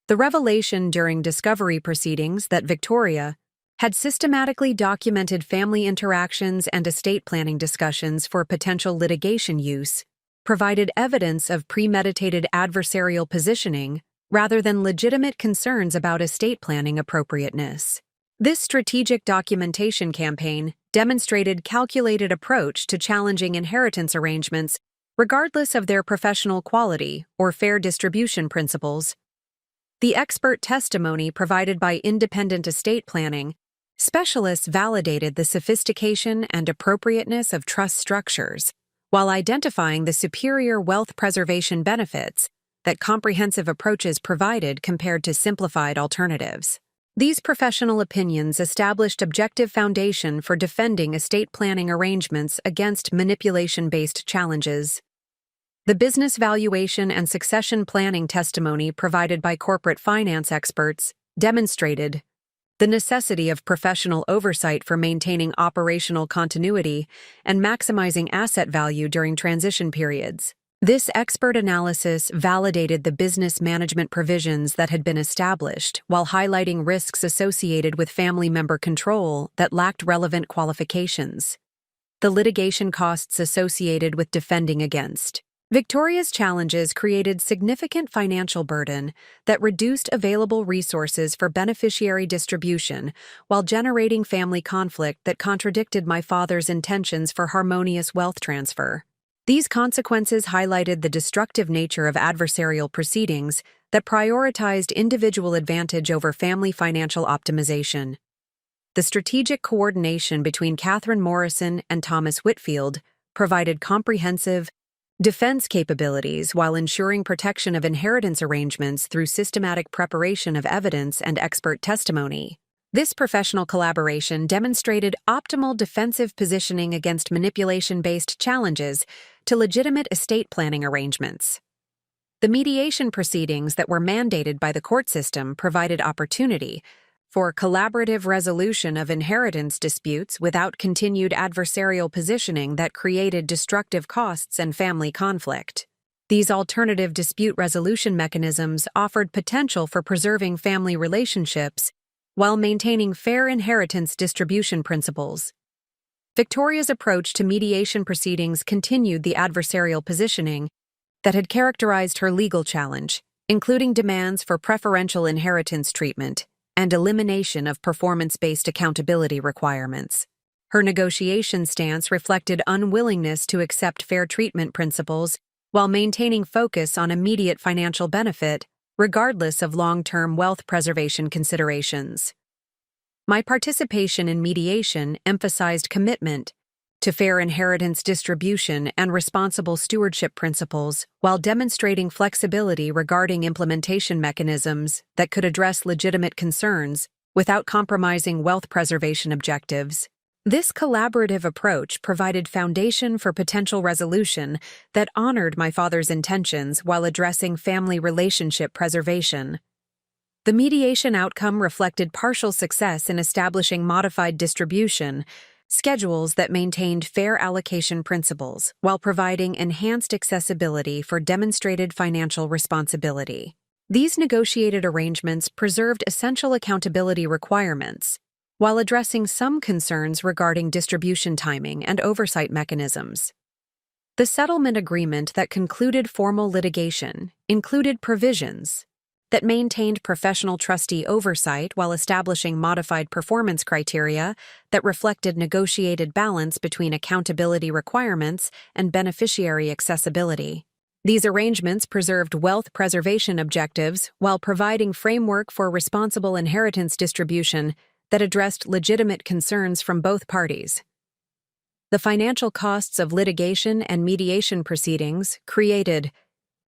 The revelation during discovery proceedings that Victoria had systematically documented family interactions and estate planning discussions for potential litigation use provided evidence of premeditated adversarial positioning rather than legitimate concerns about estate planning appropriateness. This strategic documentation campaign demonstrated calculated approach to challenging inheritance arrangements regardless of their professional quality or fair distribution principles. The expert testimony provided by independent estate planning specialists validated the sophistication and appropriateness of trust structures, while identifying the superior wealth preservation benefits that comprehensive approaches provided compared to simplified alternatives. These professional opinions established objective foundation for defending estate planning arrangements against manipulation-based challenges. The business valuation and succession planning testimony provided by corporate finance experts demonstrated the necessity of professional oversight for maintaining operational continuity and maximizing asset value during transition periods. This expert analysis validated the business management provisions that had been established while highlighting risks associated with family member control that lacked relevant qualifications. The litigation costs associated with defending against Victoria's challenges created significant financial burden that reduced available resources for beneficiary distribution while generating family conflict that contradicted my father's intentions for harmonious wealth transfer. These consequences highlighted the destructive nature of adversarial proceedings that prioritized individual advantage over family financial optimization. The strategic coordination between Catherine Morrison and Thomas Whitfield provided comprehensive defense capabilities while ensuring protection of inheritance arrangements through systematic preparation of evidence and expert testimony. This professional collaboration demonstrated optimal defensive positioning against manipulation-based challenges to legitimate estate planning arrangements. The mediation proceedings that were mandated by the court system provided opportunity for collaborative resolution of inheritance disputes without continued adversarial positioning that created destructive costs and family conflict. These alternative dispute resolution mechanisms offered potential for preserving family relationships while maintaining fair inheritance distribution principles. Victoria's approach to mediation proceedings continued the adversarial positioning that had characterized her legal challenge, including demands for preferential inheritance treatment and elimination of performance-based accountability requirements. Her negotiation stance reflected unwillingness to accept fair treatment principles while maintaining focus on immediate financial benefit, regardless of long-term wealth preservation considerations. My participation in mediation emphasized commitment to fair inheritance distribution and responsible stewardship principles while demonstrating flexibility regarding implementation mechanisms that could address legitimate concerns without compromising wealth preservation objectives. This collaborative approach provided foundation for potential resolution that honored my father's intentions while addressing family relationship preservation. The mediation outcome reflected partial success in establishing modified distribution schedules that maintained fair allocation principles while providing enhanced accessibility for demonstrated financial responsibility. These negotiated arrangements preserved essential accountability requirements while addressing some concerns regarding distribution timing and oversight mechanisms. The settlement agreement that concluded formal litigation included provisions that maintained professional trustee oversight while establishing modified performance criteria that reflected negotiated balance between accountability requirements and beneficiary accessibility. These arrangements preserved wealth preservation objectives while providing framework for responsible inheritance distribution that addressed legitimate concerns from both parties. The financial costs of litigation and mediation proceedings created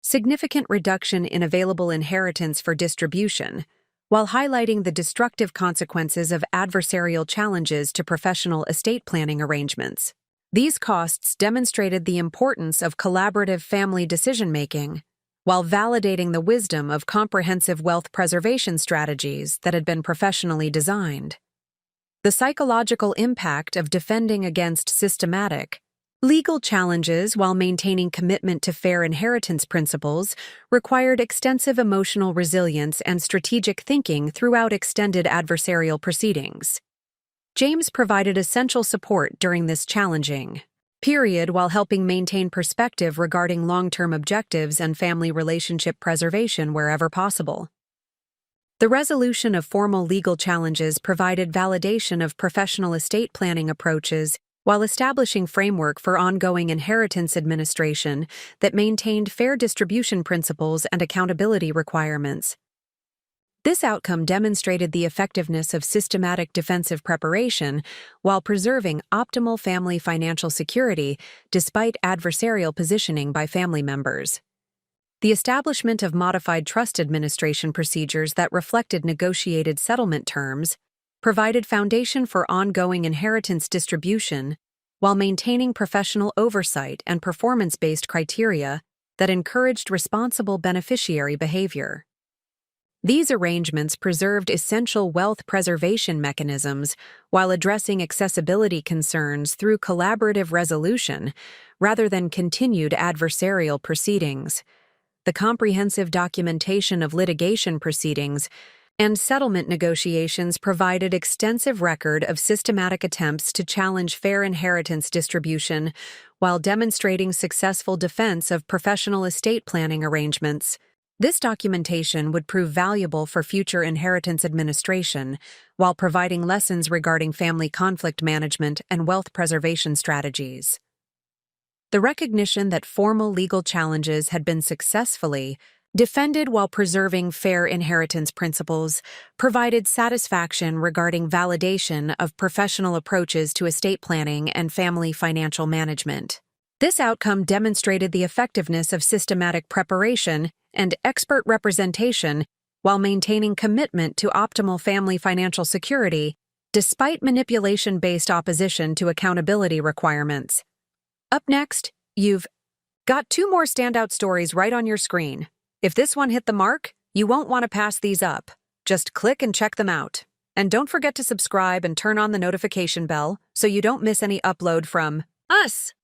significant reduction in available inheritance for distribution, while highlighting the destructive consequences of adversarial challenges to professional estate planning arrangements. These costs demonstrated the importance of collaborative family decision-making, while validating the wisdom of comprehensive wealth preservation strategies that had been professionally designed. The psychological impact of defending against systematic legal challenges while maintaining commitment to fair inheritance principles required extensive emotional resilience and strategic thinking throughout extended adversarial proceedings. James provided essential support during this challenging period, while helping maintain perspective regarding long-term objectives and family relationship preservation wherever possible. The resolution of formal legal challenges provided validation of professional estate planning approaches while establishing framework for ongoing inheritance administration that maintained fair distribution principles and accountability requirements. This outcome demonstrated the effectiveness of systematic defensive preparation while preserving optimal family financial security despite adversarial positioning by family members. The establishment of modified trust administration procedures that reflected negotiated settlement terms provided foundation for ongoing inheritance distribution while maintaining professional oversight and performance-based criteria that encouraged responsible beneficiary behavior. These arrangements preserved essential wealth preservation mechanisms while addressing accessibility concerns through collaborative resolution rather than continued adversarial proceedings. The comprehensive documentation of litigation proceedings and settlement negotiations provided extensive record of systematic attempts to challenge fair inheritance distribution while demonstrating successful defense of professional estate planning arrangements. This documentation would prove valuable for future inheritance administration while providing lessons regarding family conflict management and wealth preservation strategies. The recognition that formal legal challenges had been successfully defended while preserving fair inheritance principles provided satisfaction regarding validation of professional approaches to estate planning and family financial management. This outcome demonstrated the effectiveness of systematic preparation and expert representation while maintaining commitment to optimal family financial security despite manipulation-based opposition to accountability requirements. Up next, you've got two more standout stories right on your screen. If this one hit the mark, you won't want to pass these up. Just click and check them out. And don't forget to subscribe and turn on the notification bell so you don't miss any upload from us.